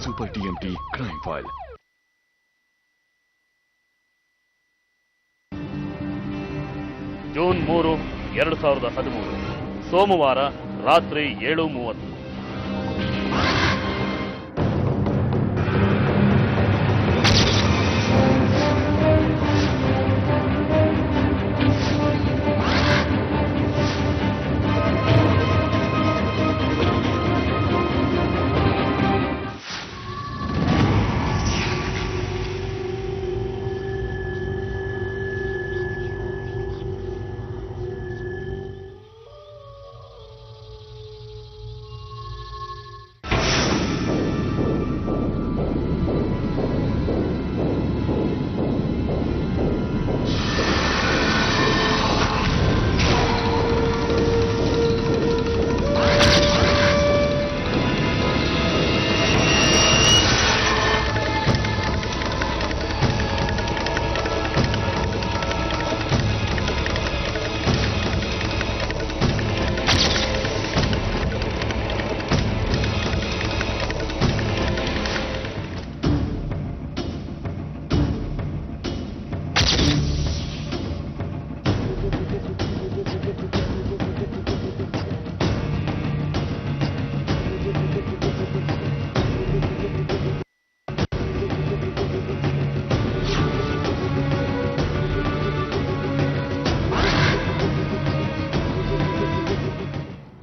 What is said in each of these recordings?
Super TMT crime file. June 3, 2013 ಸೋಮವಾರ ರಾತ್ರಿ 7:30.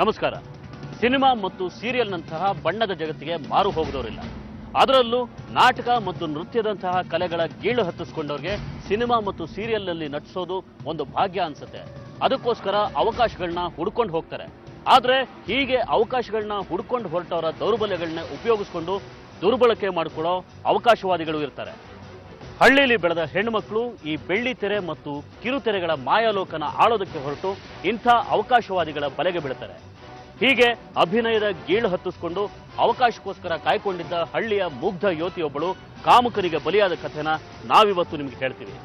ನಮಸ್ಕಾರ. ಸಿನಿಮಾ ಮತ್ತು ಸೀರಿಯಲ್ನಂತಹ ಬಣ್ಣದ ಜಗತ್ತಿಗೆ ಮಾರು ಹೋಗದವರಿಲ್ಲ. ಅದರಲ್ಲೂ ನಾಟಕ ಮತ್ತು ನೃತ್ಯದಂತಹ ಕಲೆಗಳ ಗೀಳು ಹತ್ತಿಸ್ಕೊಂಡವ್ರಿಗೆ ಸಿನಿಮಾ ಮತ್ತು ಸೀರಿಯಲ್ನಲ್ಲಿ ನಟಿಸೋದು ಒಂದು ಭಾಗ್ಯ ಅನ್ಸುತ್ತೆ. ಅದಕ್ಕೋಸ್ಕರ ಅವಕಾಶಗಳನ್ನ ಹುಡ್ಕೊಂಡು ಹೋಗ್ತಾರೆ. ಆದರೆ ಹೀಗೆ ಅವಕಾಶಗಳನ್ನ ಹುಡ್ಕೊಂಡು ಹೊರಟವರ ದೌರ್ಬಲ್ಯಗಳನ್ನ ಉಪಯೋಗಿಸ್ಕೊಂಡು ದುರ್ಬಳಕೆ ಮಾಡಿಕೊಳ್ಳೋ ಅವಕಾಶವಾದಿಗಳು ಇರ್ತಾರೆ. ಹಳ್ಳಿಲಿ ಬೆಳೆದ ಹೆಣ್ಣುಮಕ್ಕಳು ಈ ಬೆಳ್ಳಿ ತೆರೆ ಮತ್ತು ಕಿರುತೆರೆಗಳ ಮಾಯಾಲೋಕನ ಆಳೋದಕ್ಕೆ ಹೊರಟು ಇಂಥ ಅವಕಾಶವಾದಿಗಳ ಬಲೆಗೆ ಬೀಳ್ತಾರೆ. ಹೀಗೆ ಅಭಿನಯದ ಗೀಳು ಹತ್ತಿಸ್ಕೊಂಡು ಅವಕಾಶಕ್ಕೋಸ್ಕರ ಕಾಯ್ಕೊಂಡಿದ್ದ ಹಳ್ಳಿಯ ಮುಗ್ಧ ಯುವತಿಯೊಬ್ಬಳು ಕಾಮುಕರಿಗೆ ಬಲಿಯಾದ ಕಥೆನ ನಾವಿವತ್ತು ನಿಮಗೆ ಹೇಳ್ತೀವಿ.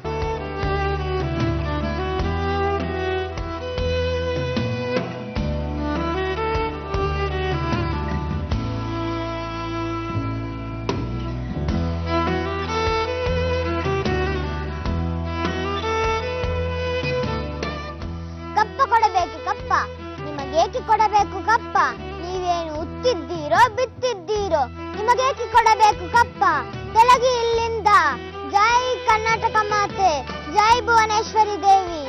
ಏಕೆ ಕೊಡಬೇಕು ಕಪ್ಪ? ನೀವೇನು ಉತ್ತಿದ್ದೀರೋ ಬಿತ್ತಿದ್ದೀರೋ, ನಿಮಗೇಕೆ ಕೊಡಬೇಕು ಕಪ್ಪ? ತೊಲಗಿ ಇಲ್ಲಿಂದ. ಜೈ ಕರ್ನಾಟಕ ಮಾತೆ, ಜೈ ಭುವನೇಶ್ವರಿ ದೇವಿ.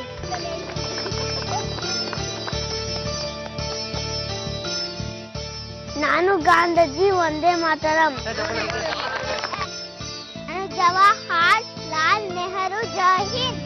ನಾನು ಗಾಂಧೀಜಿ ಒಂದೇ ಮಾತರಂ. ಜವಾಹರ್ ಲಾಲ್ ನೆಹರು ಜೈ ಹಿಂದ್.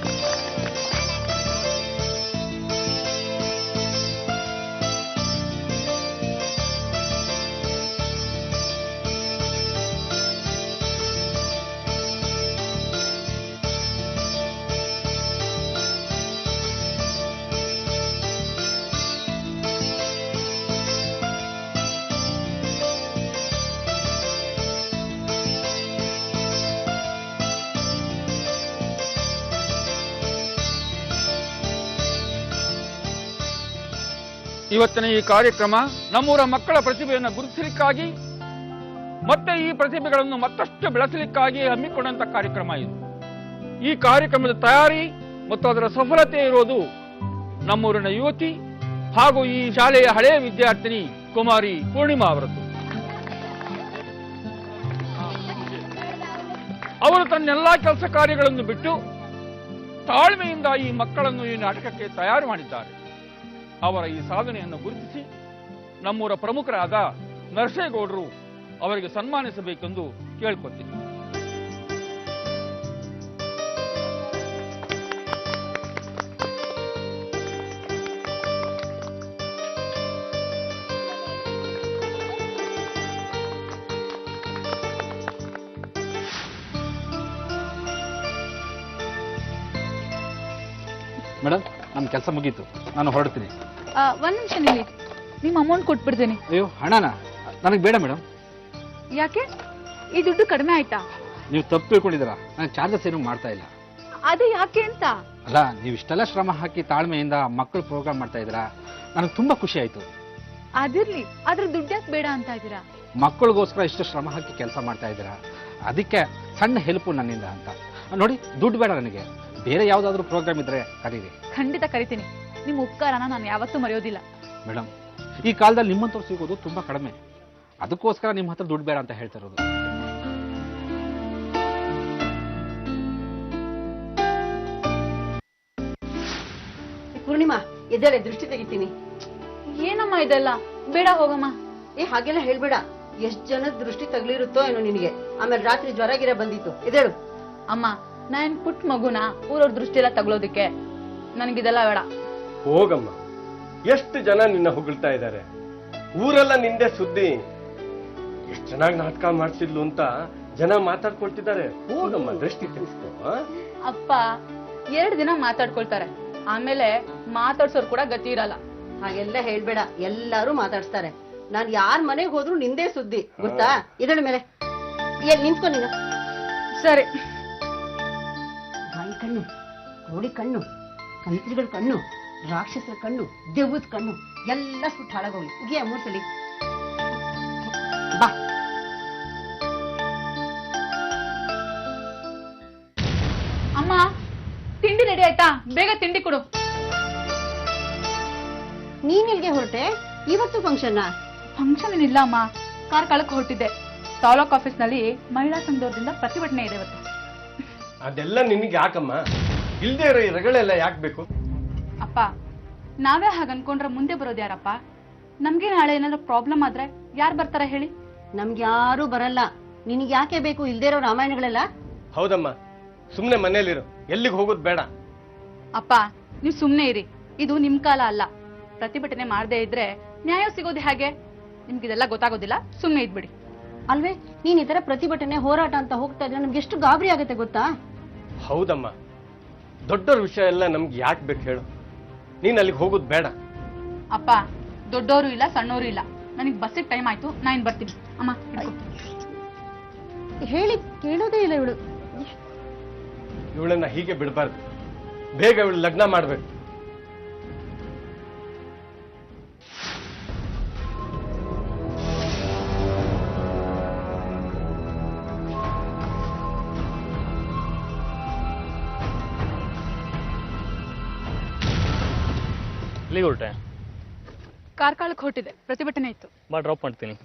ಇವತ್ತಿನ ಈ ಕಾರ್ಯಕ್ರಮ ನಮ್ಮೂರ ಮಕ್ಕಳ ಪ್ರತಿಭೆಯನ್ನು ಗುರುತಿಸಲಿಕ್ಕಾಗಿ ಮತ್ತೆ ಈ ಪ್ರತಿಭೆಗಳನ್ನು ಮತ್ತಷ್ಟು ಬೆಳೆಸಲಿಕ್ಕಾಗಿ ಹಮ್ಮಿಕೊಂಡಂತ ಕಾರ್ಯಕ್ರಮ ಇದು. ಈ ಕಾರ್ಯಕ್ರಮದ ತಯಾರಿ ಮತ್ತು ಅದರ ಸಫಲತೆ ಇರೋದು ನಮ್ಮೂರಿನ ಯುವತಿ ಹಾಗೂ ಈ ಶಾಲೆಯ ಹಳೆಯ ವಿದ್ಯಾರ್ಥಿನಿ ಕುಮಾರಿ ಪೂರ್ಣಿಮಾ ಅವರದ್ದು. ಅವರು ತನ್ನೆಲ್ಲಾ ಕೆಲಸ ಕಾರ್ಯಗಳನ್ನು ಬಿಟ್ಟು ತಾಳ್ಮೆಯಿಂದ ಈ ಮಕ್ಕಳನ್ನು ಈ ನಾಟಕಕ್ಕೆ ತಯಾರು ಮಾಡಿದ್ದಾರೆ. ಅವರ ಈ ಸಾಧನೆಯನ್ನು ಗುರುತಿಸಿ ನಮ್ಮೂರ ಪ್ರಮುಖರಾದ ನರಸೇಗೌಡರು ಅವರಿಗೆ ಸನ್ಮಾನಿಸಬೇಕೆಂದು ಕೇಳ್ಕೊತೀನಿ. ಮೇಡಮ್, ನನ್ನ ಕೆಲಸ ಮುಗೀತು, ನಾನು ಹೊರಡ್ತೀನಿ. ಒಂದ್ ನಿಮಿಷ ನಿಲ್ಲಿ, ನಿಮ್ಮ ಅಮೌಂಟ್ ಕೊಟ್ಬಿಡ್ತೇನೆ. ಅಯ್ಯೋ, ಹಣನಾ? ನನಗೆ ಬೇಡ ಮೇಡಮ್. ಯಾಕೆ? ಈ ದುಡ್ಡು ಕಡಿಮೆ ಆಯ್ತಾ? ನೀವು ತಪ್ಪು ತಿಳ್ಕೊಂಡಿದ್ದೀರಾ. ನಾನು ಚಾರ್ಜಸ್ ಏನು ಮಾಡ್ತಾ ಇಲ್ಲ. ಅದೇ ಯಾಕೆ ಅಂತ ಅಲ್ಲ, ನೀವು ಇಷ್ಟೆಲ್ಲ ಶ್ರಮ ಹಾಕಿ ತಾಳ್ಮೆಯಿಂದ ಮಕ್ಕಳು ಪ್ರೋಗ್ರಾಮ್ ಮಾಡ್ತಾ ಇದ್ದೀರಾ, ನನಗೆ ತುಂಬಾ ಖುಷಿ ಆಯ್ತು. ಅದಿರ್ಲಿ, ಆದ್ರೆ ದುಡ್ಡು ಯಾಕೆ ಬೇಡ ಅಂತ ಇದ್ದೀರಾ? ಮಕ್ಕಳಿಗೋಸ್ಕರ ಇಷ್ಟು ಶ್ರಮ ಹಾಕಿ ಕೆಲಸ ಮಾಡ್ತಾ ಇದ್ದೀರಾ, ಅದಕ್ಕೆ ಸಣ್ಣ ಹೆಲ್ಪು ನನ್ನಿಂದ ಅಂತ. ನೋಡಿ, ದುಡ್ಡು ಬೇಡ ನನಗೆ, ಬೇರೆ ಯಾವುದಾದ್ರೂ ಪ್ರೋಗ್ರಾಮ್ ಇದ್ರೆ ಕರೀರಿ. ಖಂಡಿತ ಕರಿತೀನಿ. ನಿಮ್ಮ ಉಪಕಾರನ ನಾನು ಯಾವತ್ತೂ ಮರೆಯೋದಿಲ್ಲ. ಮೇಡಮ್, ಈ ಕಾಲದಲ್ಲಿ ನಿಮ್ಮಂಥವ್ರು ಸಿಗೋದು ತುಂಬಾ ಕಡಿಮೆ, ಅದಕ್ಕೋಸ್ಕರ ನಿಮ್ಮ ಹತ್ರ ದುಡ್ಡು ಬೇಡ ಅಂತ ಹೇಳ್ತಾ ಇರೋದು. ಪೂರ್ಣಿಮಾ, ಎದ್ದೇಳೆ, ದೃಷ್ಟಿ ತೆಗಿತೀನಿ. ಏನಮ್ಮ ಇದೆಲ್ಲ? ಬೇಡ, ಹೋಗಮ್ಮ. ಹಾಗೆಲ್ಲ ಹೇಳ್ಬೇಡ. ಎಷ್ಟ್ ಜನದ ದೃಷ್ಟಿ ತಗ್ಲಿರುತ್ತೋ ಏನೋ ನಿನಗೆ. ಆಮೇಲೆ ರಾತ್ರಿ ಜ್ವರ ಗಿರ ಬಂದಿತ್ತು. ಎದ್ದೇಳು. ಅಮ್ಮ, ನಾನ್ ಪುಟ್ಟ ಮಗುನ ಊರವ್ರ ದೃಷ್ಟಿ ಎಲ್ಲ ತಗೊಳೋದಿಕ್ಕೆ? ನನಗಿದೆಲ್ಲ ಬೇಡ. ಹೋಗಮ್ಮ, ಎಷ್ಟು ಜನ ನಿನ್ನ ಹೊಗಳ್ತಾ ಇದ್ದಾರೆ, ಊರೆಲ್ಲ ನಿಂದೆ ಸುದ್ದಿ. ಎಷ್ಟು ಚೆನ್ನಾಗಿ ನಾಟಕ ಮಾಡ್ತಿದ್ಲು ಅಂತ ಜನ ಮಾತಾಡ್ಕೊಳ್ತಿದ್ದಾರೆ. ಹೋಗಮ್ಮ, ದೃಷ್ಟಿ ತೆಗಿಸ್ಕೋ. ಅಪ್ಪ 2 ದಿನ ಮಾತಾಡ್ಕೊಳ್ತಾರೆ, ಆಮೇಲೆ ಮಾತಾಡ್ಸೋರ್ ಕೂಡ ಗತಿ ಇರಲ್ಲ. ಹಾಗೆಲ್ಲ ಹೇಳ್ಬೇಡ, ಎಲ್ಲಾರು ಮಾತಾಡ್ಸ್ತಾರೆ. ನಾನ್ ಯಾರ್ ಮನೆಗ್ ಹೋದ್ರು ನಿಂದೇ ಸುದ್ದಿ, ಗೊತ್ತಾ? ಎದ್ದೇಳು ಮೇಲೆ. ನಿಂತ್ಕೊ ನೀನು. ಸರಿ. ಬಾಯಿ ಕಣ್ಣು, ಕೋಳಿ ಕಣ್ಣು, ಕಂತ್ರಿಗಳ ಕಣ್ಣು, ರಾಕ್ಷಸರ ಕಣ್ಣು, ದೆವ್ವದ ಕಣ್ಣು ಎಲ್ಲ ಸುಟ್ಟು ಹಾಳಾಗೋಗ್ಲಿ. ಉಗಿಯ 3 ಸಲಿ. ಬಾ. ಅಮ್ಮ, ತಿಂಡಿ ರೆಡಿ ಆಯ್ತಾ? ಬೇಗ ತಿಂಡಿ ಕೊಡು. ನೀನ್ ಇಲ್ಗೆ ಹೊರಟೆ? ಇವತ್ತು ಫಂಕ್ಷನ್? ಫಂಕ್ಷನ್ ಏನಿಲ್ಲ ಅಮ್ಮ, ಕಾರ್ಕಳಕ್ಕೆ ಹೊರಟಿದ್ದೆ. ತಾಲೂಕ್ ಆಫೀಸ್ ನಲ್ಲಿ ಮಹಿಳಾ ಸಂಘದವರಿಂದ ಪ್ರತಿಭಟನೆ ಇದೆ ಇವತ್ತು. ಅದೆಲ್ಲ ನಿನಗೆ ಯಾಕಮ್ಮ? ಇಲ್ದೇ ಇರೋ ಈ ರಗಳೆಲ್ಲ ಯಾಕೆ ಬೇಕು? ಅಪ್ಪ, ನಾವೇ ಹಾಗೆ ಅನ್ಕೊಂಡ್ರೆ ಮುಂದೆ ಬರೋದು ಯಾರಪ್ಪ? ನಮ್ಗೆ ನಾಳೆ ಏನಾದ್ರು ಪ್ರಾಬ್ಲಮ್ ಆದ್ರೆ ಯಾರು ಬರ್ತಾರೆ ಹೇಳಿ? ನಮ್ಗೆ ಯಾರು ಬರಲ್ಲ. ನಿನಗೆ ಯಾಕೆ ಬೇಕು ಇಲ್ದೇ ಇರೋ ರಾಮಾಯಣಗಳೆಲ್ಲ? ಹೌದಮ್ಮ, ಸುಮ್ನೆ ಮನೇಲಿರು, ಎಲ್ಲಿಗೆ ಹೋಗೋದು ಬೇಡ. ಅಪ್ಪ, ನೀವು ಸುಮ್ನೆ ಇರಿ, ಇದು ನಿಮ್ ಕಾಲ ಅಲ್ಲ. ಪ್ರತಿಭಟನೆ ಮಾಡದೇ ಇದ್ರೆ ನ್ಯಾಯ ಸಿಗೋದು ಹೇಗೆ? ನಿಮ್ಗಿದೆಲ್ಲ ಗೊತ್ತಾಗೋದಿಲ್ಲ, ಸುಮ್ನೆ ಇದ್ಬಿಡಿ. ಅಲ್ವೇ, ನೀನ್ ಈ ತರ ಪ್ರತಿಭಟನೆ ಹೋರಾಟ ಅಂತ ಹೋಗ್ತಾ ಇದ್ರೆ ನಮ್ಗೆ ಎಷ್ಟು ಗಾಬರಿ ಆಗುತ್ತೆ ಗೊತ್ತಾ? ಹೌದಮ್ಮ, ದೊಡ್ಡವ್ರ ವಿಷಯ ಎಲ್ಲ ನಮ್ಗೆ ಯಾಕೆ ಬೇಕು ಹೇಳು? ನೀನ್ ಅಲ್ಲಿಗೆ ಹೋಗೋದು ಬೇಡ. ಅಪ್ಪ, ದೊಡ್ಡವರು ಇಲ್ಲ, ಸಣ್ಣವರು ಇಲ್ಲ. ನನಗೆ ಬಸ್ಸಿಗೆ ಟೈಮ್ ಆಯ್ತು, ನಾನು ಬರ್ತೀನಿ. ಅಮ್ಮ, ಹಿಡ್ಕೊ. ಹೇಳಿ ಕೇಳೋದೇ ಇಲ್ಲ ಇವಳು. ಇವಳನ್ನ ಹೀಗೆ ಬಿಡಬಾರ್ದು, ಬೇಗ ಇವಳು ಲಗ್ನ ಮಾಡ್ಬೇಕು. ಎಲ್ಲಿಗೆ ಹೊರಟೆ? ಕಾರ್ಕಳಕ್ಕೆ ಹೊರಟಿದೆ, ಪ್ರತಿಭಟನೆ ಇತ್ತು. ಬಾ, ಡ್ರಾಪ್ ಮಾಡ್ತೀನಿ.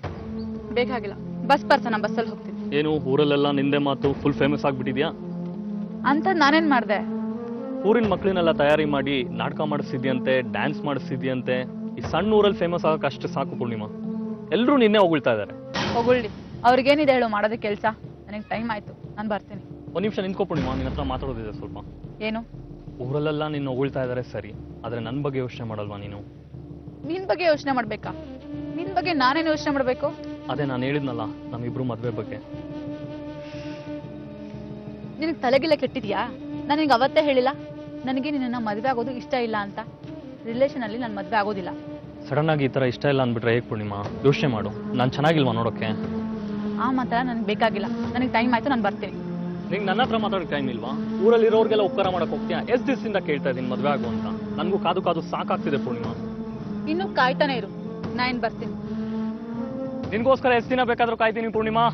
ಬೇಕಾಗಿಲ್ಲ, ಬಸ್ ಬರ್ತಾನ, ಬಸ್ಸಲ್ಲಿ ಹೋಗ್ತೀನಿ. ಏನು ಊರಲ್ಲೆಲ್ಲ ನಿಂದೆ ಮಾತು ಫುಲ್ ಫೇಮಸ್ ಆಗ್ಬಿಟ್ಟಿದ್ಯಾ ಅಂತ ನಾನೇನ್ ಮಾಡ್ದೆ? ಊರಿನ ಮಕ್ಕಳನ್ನೆಲ್ಲ ತಯಾರಿ ಮಾಡಿ ನಾಟಕ ಮಾಡಿಸಿದ್ಯಂತೆ, ಡ್ಯಾನ್ಸ್ ಮಾಡಿಸಿದ್ಯಂತೆ. ಈ ಸಣ್ಣ ಊರಲ್ಲಿ ಫೇಮಸ್ ಆಗಕ್ಕೆ ಅಷ್ಟು ಸಾಕು ಪೂರ್ಣಿಮಾ. ಎಲ್ಲರೂ ನಿನ್ನೆ ಹೊಗಳ್ತಾ ಇದ್ದಾರೆ. ಹೊಗಳ್ಳಿ, ಅವ್ರಿಗೇನಿದೆ ಹೇಳು ಮಾಡೋದೇ ಕೆಲಸ. ನನಗೆ ಟೈಮ್ ಆಯ್ತು, ನಾನು ಬರ್ತೀನಿ. ಒಂದು ನಿಮಿಷ ನಿಂತ್ಕೋ ಪೂರ್ಣಿಮಾ, ನಿನ್ನ ಹತ್ರ ಮಾತಾಡೋದಿದೆ ಸ್ವಲ್ಪ. ಏನು? ಊರಲ್ಲೆಲ್ಲ ನಿನ್ನ ಹೊಗಳ್ತಾ ಇದ್ದಾರೆ ಸರಿ, ಆದ್ರೆ ನನ್ನ ಬಗ್ಗೆ ಯೋಚನೆ ಮಾಡಲ್ವಾ ನೀನು? ನಿನ್ ಬಗ್ಗೆ ಯೋಚನೆ ಮಾಡ್ಬೇಕಾ? ನಿನ್ ಬಗ್ಗೆ ನಾನೇನು ಯೋಚನೆ ಮಾಡ್ಬೇಕು? ಅದೇ ನಾನು ಹೇಳಿದ್ನಲ್ಲ, ನಮ್ಮಿಬ್ರು ಮದ್ವೆ ಬಗ್ಗೆ. ನಿನಗೆ ತಲೆಗಿಲ್ಲ ಕೆಟ್ಟಿದ್ಯಾ? ನನಗೆ ಅವತ್ತೇ ಹೇಳಿಲ್ಲ ನನಗೆ ನಿನ್ನ ಮದುವೆ ಆಗೋದು ಇಷ್ಟ ಇಲ್ಲ ಅಂತ. ರಿಲೇಷನ್ ಅಲ್ಲಿ ನಾನು ಮದುವೆ ಆಗೋದಿಲ್ಲ. ಸಡನ್ ಆಗಿ ಈ ತರ ಇಷ್ಟ ಇಲ್ಲ ಅಂದ್ಬಿಟ್ರೆ ಹೇಗೆ ಪೂರ್ಣಿಮಾ? ಯೋಚನೆ ಮಾಡು, ನಾನು ಚೆನ್ನಾಗಿಲ್ವಾ ನೋಡೋಕೆ? ಆ ಮಾತ್ರ ನನಗೆ ಬೇಕಾಗಿಲ್ಲ. ನನಗೆ ಟೈಮ್ ಆಯ್ತು, ನಾನು ಬರ್ತೀನಿ. ನಿಂಗೆ ನನ್ನ ಹತ್ರ ಮಾತಾಡೋಕೆ ಟೈಮ್ ಇಲ್ವಾ? ಊರಲ್ಲಿ ಇರೋರಿಗೆಲ್ಲ ಉಪಕಾರ ಮಾಡಕ್ ಹೋಗ್ತೀಯಾ? ಎಷ್ಟು ದಿವಸದಿಂದ ಕೇಳ್ತಾ ಇದ್ದೀನಿ ಮದುವೆ ಆಗು ಅಂತ. ನನಗೂ ಕಾದು ಕಾದು ಸಾಕಾಗ್ತಿದೆ ಪೂರ್ಣಿಮಾ. ಇನ್ನು ಕಾಯ್ತಾನೆ ಇರು, ನಾನು ಬರ್ತೀನಿ. ನಿನ್ಗೋಸ್ಕರ ಎಷ್ಟು ದಿನ ಬೇಕಾದ್ರೂ ಕಾಯ್ತೀನಿ ಪೂರ್ಣಿಮಾ.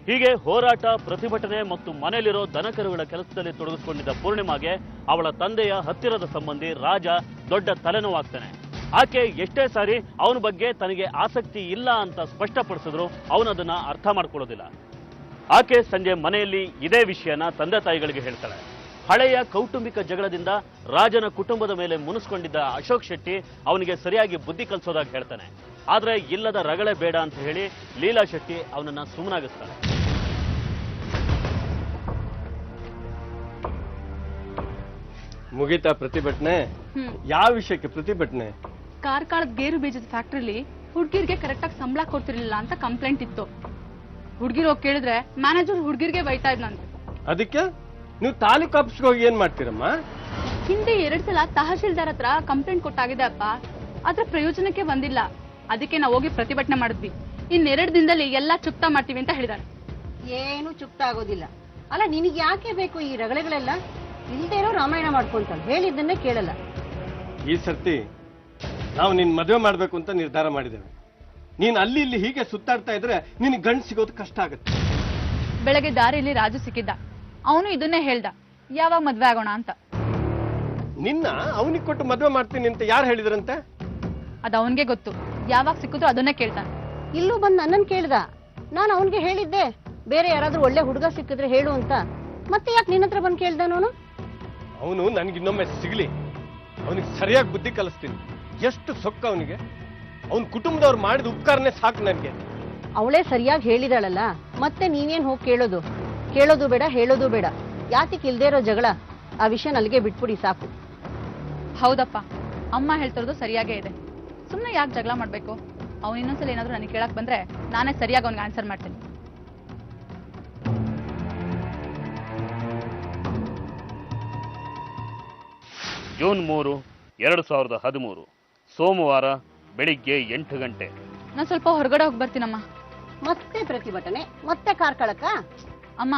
ಹೀಗೆ ಹೋರಾಟ, ಪ್ರತಿಭಟನೆ ಮತ್ತು ಮನೆಯಲ್ಲಿರೋ ದನಕರುಗಳ ಕೆಲಸದಲ್ಲಿ ತೊಡಗಿಸಿಕೊಂಡಿದ್ದ ಪೂರ್ಣಿಮಾಗೆ ಅವಳ ತಂದೆಯ ಹತ್ತಿರದ ಸಂಬಂಧಿ ರಾಜ ದೊಡ್ಡ ತಲೆನೋವಾಗ್ತಾನೆ. ಆಕೆ ಎಷ್ಟೇ ಸಾರಿ ಅವನ ಬಗ್ಗೆ ತನಗೆ ಆಸಕ್ತಿ ಇಲ್ಲ ಅಂತ ಸ್ಪಷ್ಟಪಡಿಸಿದ್ರು ಅವನದನ್ನ ಅರ್ಥ ಮಾಡ್ಕೊಳ್ಳೋದಿಲ್ಲ. ಆಕೆ ಸಂಜೆ ಮನೆಯಲ್ಲಿ ಇದೇ ವಿಷಯನ ತಂದೆ ತಾಯಿಗಳಿಗೆ ಹೇಳ್ತಾಳೆ. ಹಳೆಯ ಕೌಟುಂಬಿಕ ಜಗಳದಿಂದ ರಾಜನ ಕುಟುಂಬದ ಮೇಲೆ ಮುನಿಸ್ಕೊಂಡಿದ್ದ ಅಶೋಕ್ ಶೆಟ್ಟಿ ಅವನಿಗೆ ಸರಿಯಾಗಿ ಬುದ್ಧಿ ಕಲಿಸೋದಾಗಿ ಹೇಳ್ತಾನೆ. ಆದ್ರೆ ಇಲ್ಲದ ರಗಳೆ ಬೇಡ ಅಂತ ಹೇಳಿ ಲೀಲಾ ಶೆಟ್ಟಿ ಅವನನ್ನ ಸುಮ್ಮನಾಗಿಸ್ತಾಳೆ. ಮುಗೀತಾ ಪ್ರತಿಭಟನೆ? ಯಾವ ವಿಷಯಕ್ಕೆ ಪ್ರತಿಭಟನೆ? ಕಾರ್ಕಳದ ಗೇರು ಬೀಜದ ಫ್ಯಾಕ್ಟ್ರಿಲಿ ಹುಡ್ಗಿರ್ಗೆ ಕರೆಕ್ಟಾಗಿ ಸಂಬಳ ಕೊಡ್ತಿರ್ಲಿಲ್ಲ ಅಂತ ಕಂಪ್ಲೇಂಟ್ ಇತ್ತು. ಹುಡ್ಗಿರ್ ಹೋಗಿ ಕೇಳಿದ್ರೆ ಮ್ಯಾನೇಜರ್ ಹುಡ್ಗಿರ್ಗೆ ಬೈತಾ ಇದ್ನಂತೆ. ಅದಕ್ಕೆ ನೀವು ತಾಲೂಕು ಆಫೀಸ್ಗೆ ಹೋಗಿ ಏನ್ ಮಾಡ್ತೀರಮ್ಮ? ಹಿಂದೆ 2 ಸಲ ತಹಶೀಲ್ದಾರ್ ಹತ್ರ ಕಂಪ್ಲೇಂಟ್ ಕೊಟ್ಟಾಗಿದೆ ಅಪ್ಪ, ಆದ್ರೆ ಪ್ರಯೋಜನಕ್ಕೆ ಬಂದಿಲ್ಲ. ಅದಕ್ಕೆ ನಾವು ಹೋಗಿ ಪ್ರತಿಭಟನೆ ಮಾಡಿದ್ವಿ. ಇನ್ 2 ದಿನದಲ್ಲಿ ಎಲ್ಲಾ ಚುಕ್ತಾ ಮಾಡ್ತೀವಿ ಅಂತ ಹೇಳಿದಾರೆ. ಏನು ಚುಕ್ತ ಆಗೋದಿಲ್ಲ. ಅಲ್ಲ, ನಿನಗೆ ಯಾಕೆ ಬೇಕು ಈ ರಗಳೆಗಳೆಲ್ಲ? ಇಲ್ದೇ ಇರೋ ರಾಮಾಯಣ ಮಾಡ್ಕೊಂತಾಳೆ, ಹೇಳಿದ್ದನ್ನೇ ಕೇಳಲ್ಲ. ಈ ಸರ್ತಿ ನಾವು ನಿನ್ ಮದುವೆ ಮಾಡ್ಬೇಕು ಅಂತ ನಿರ್ಧಾರ ಮಾಡಿದ್ದೇವೆ. ನೀನ್ ಅಲ್ಲಿ ಇಲ್ಲಿ ಹೀಗೆ ಸುತ್ತಾಡ್ತಾ ಇದ್ರೆ ನಿನ್ ಗಂಡು ಸಿಗೋದು ಕಷ್ಟ ಆಗುತ್ತೆ. ಬೆಳಗ್ಗೆ ದಾರಿಯಲ್ಲಿ ರಾಜು ಸಿಕ್ಕಿದ್ದ. ಅವನು ಇದನ್ನೇ ಹೇಳ್ದ, ಯಾವಾಗ ಮದ್ವೆ ಆಗೋಣ ಅಂತ. ನಿನ್ನ ಅವನಿಗೆ ಕೊಟ್ಟು ಮದುವೆ ಮಾಡ್ತೀನಿ ಅಂತ ಯಾರು ಹೇಳಿದ್ರಂತೆ? ಅದು ಅವನ್ಗೆ ಗೊತ್ತು. ಯಾವಾಗ ಸಿಕ್ಕಿದ್ರು ಅದನ್ನೇ ಕೇಳ್ತಾನೆ. ಇಲ್ಲೂ ಬಂದು ನನ್ನನ್ ಕೇಳ್ದ. ನಾನು ಅವನ್ಗೆ ಹೇಳಿದ್ದೆ ಬೇರೆ ಯಾರಾದ್ರೂ ಒಳ್ಳೆ ಹುಡುಗ ಸಿಕ್ಕಿದ್ರೆ ಹೇಳು ಅಂತ. ಮತ್ತೆ ಯಾಕೆ ನಿನ್ನ ಹತ್ರ ಬಂದು ಕೇಳ್ದಾನವನು? ಅವನು ನನ್ಗೆ ಇನ್ನೊಮ್ಮೆ ಸಿಗ್ಲಿ, ಅವನಿಗೆ ಸರಿಯಾಗಿ ಬುದ್ಧಿ ಕಲಿಸ್ತೀನಿ. ಎಷ್ಟು ಸೊಕ್ಕ ಅವನಿಗೆ. ಅವನ ಕುಟುಂಬದವ್ರು ಮಾಡಿದ ಉಪಕಾರನೇ ಸಾಕು ನನಗೆ. ಅವಳೇ ಸರಿಯಾಗಿ ಹೇಳಿದಾಳಲ್ಲ, ಮತ್ತೆ ನೀವೇನ್ ಹೋಗಿ ಕೇಳೋದು? ಕೇಳೋದು ಬೇಡ, ಹೇಳೋದು ಬೇಡ. ಯಾತಿಗೆ ಇಲ್ದೇ ಇರೋ ಜಗಳ? ಆ ವಿಷಯ ಅಲ್ಲಿಗೆ ಬಿಟ್ಬಿಡಿ ಸಾಕು. ಹೌದಪ್ಪ, ಅಮ್ಮ ಹೇಳ್ತಿರೋದು ಸರಿಯಾಗೇ ಇದೆ. ಸುಮ್ಮನೆ ಯಾಕೆ ಜಗಳ ಮಾಡ್ಬೇಕು? ಅವ್ನು ಇನ್ನೊಂದ್ಸಲ ಏನಾದ್ರು ನನಗೆ ಕೇಳಕ್ ಬಂದ್ರೆ ನಾನೇ ಸರಿಯಾಗಿ ಅವ್ನಿಗೆ ಆನ್ಸರ್ ಮಾಡ್ತೀನಿ. ಜೂನ್ 3, 2013 ಸೋಮವಾರ ಬೆಳಿಗ್ಗೆ 8 ಗಂಟೆ. ನಾನು ಸ್ವಲ್ಪ ಹೊರಗಡೆ ಹೋಗಿ ಬರ್ತೀನಮ್ಮ. ಮತ್ತೆ ಪ್ರತಿಭಟನೆ, ಮತ್ತೆ ಕಾರ್ಕಳಕ್ಕ? ಅಮ್ಮ,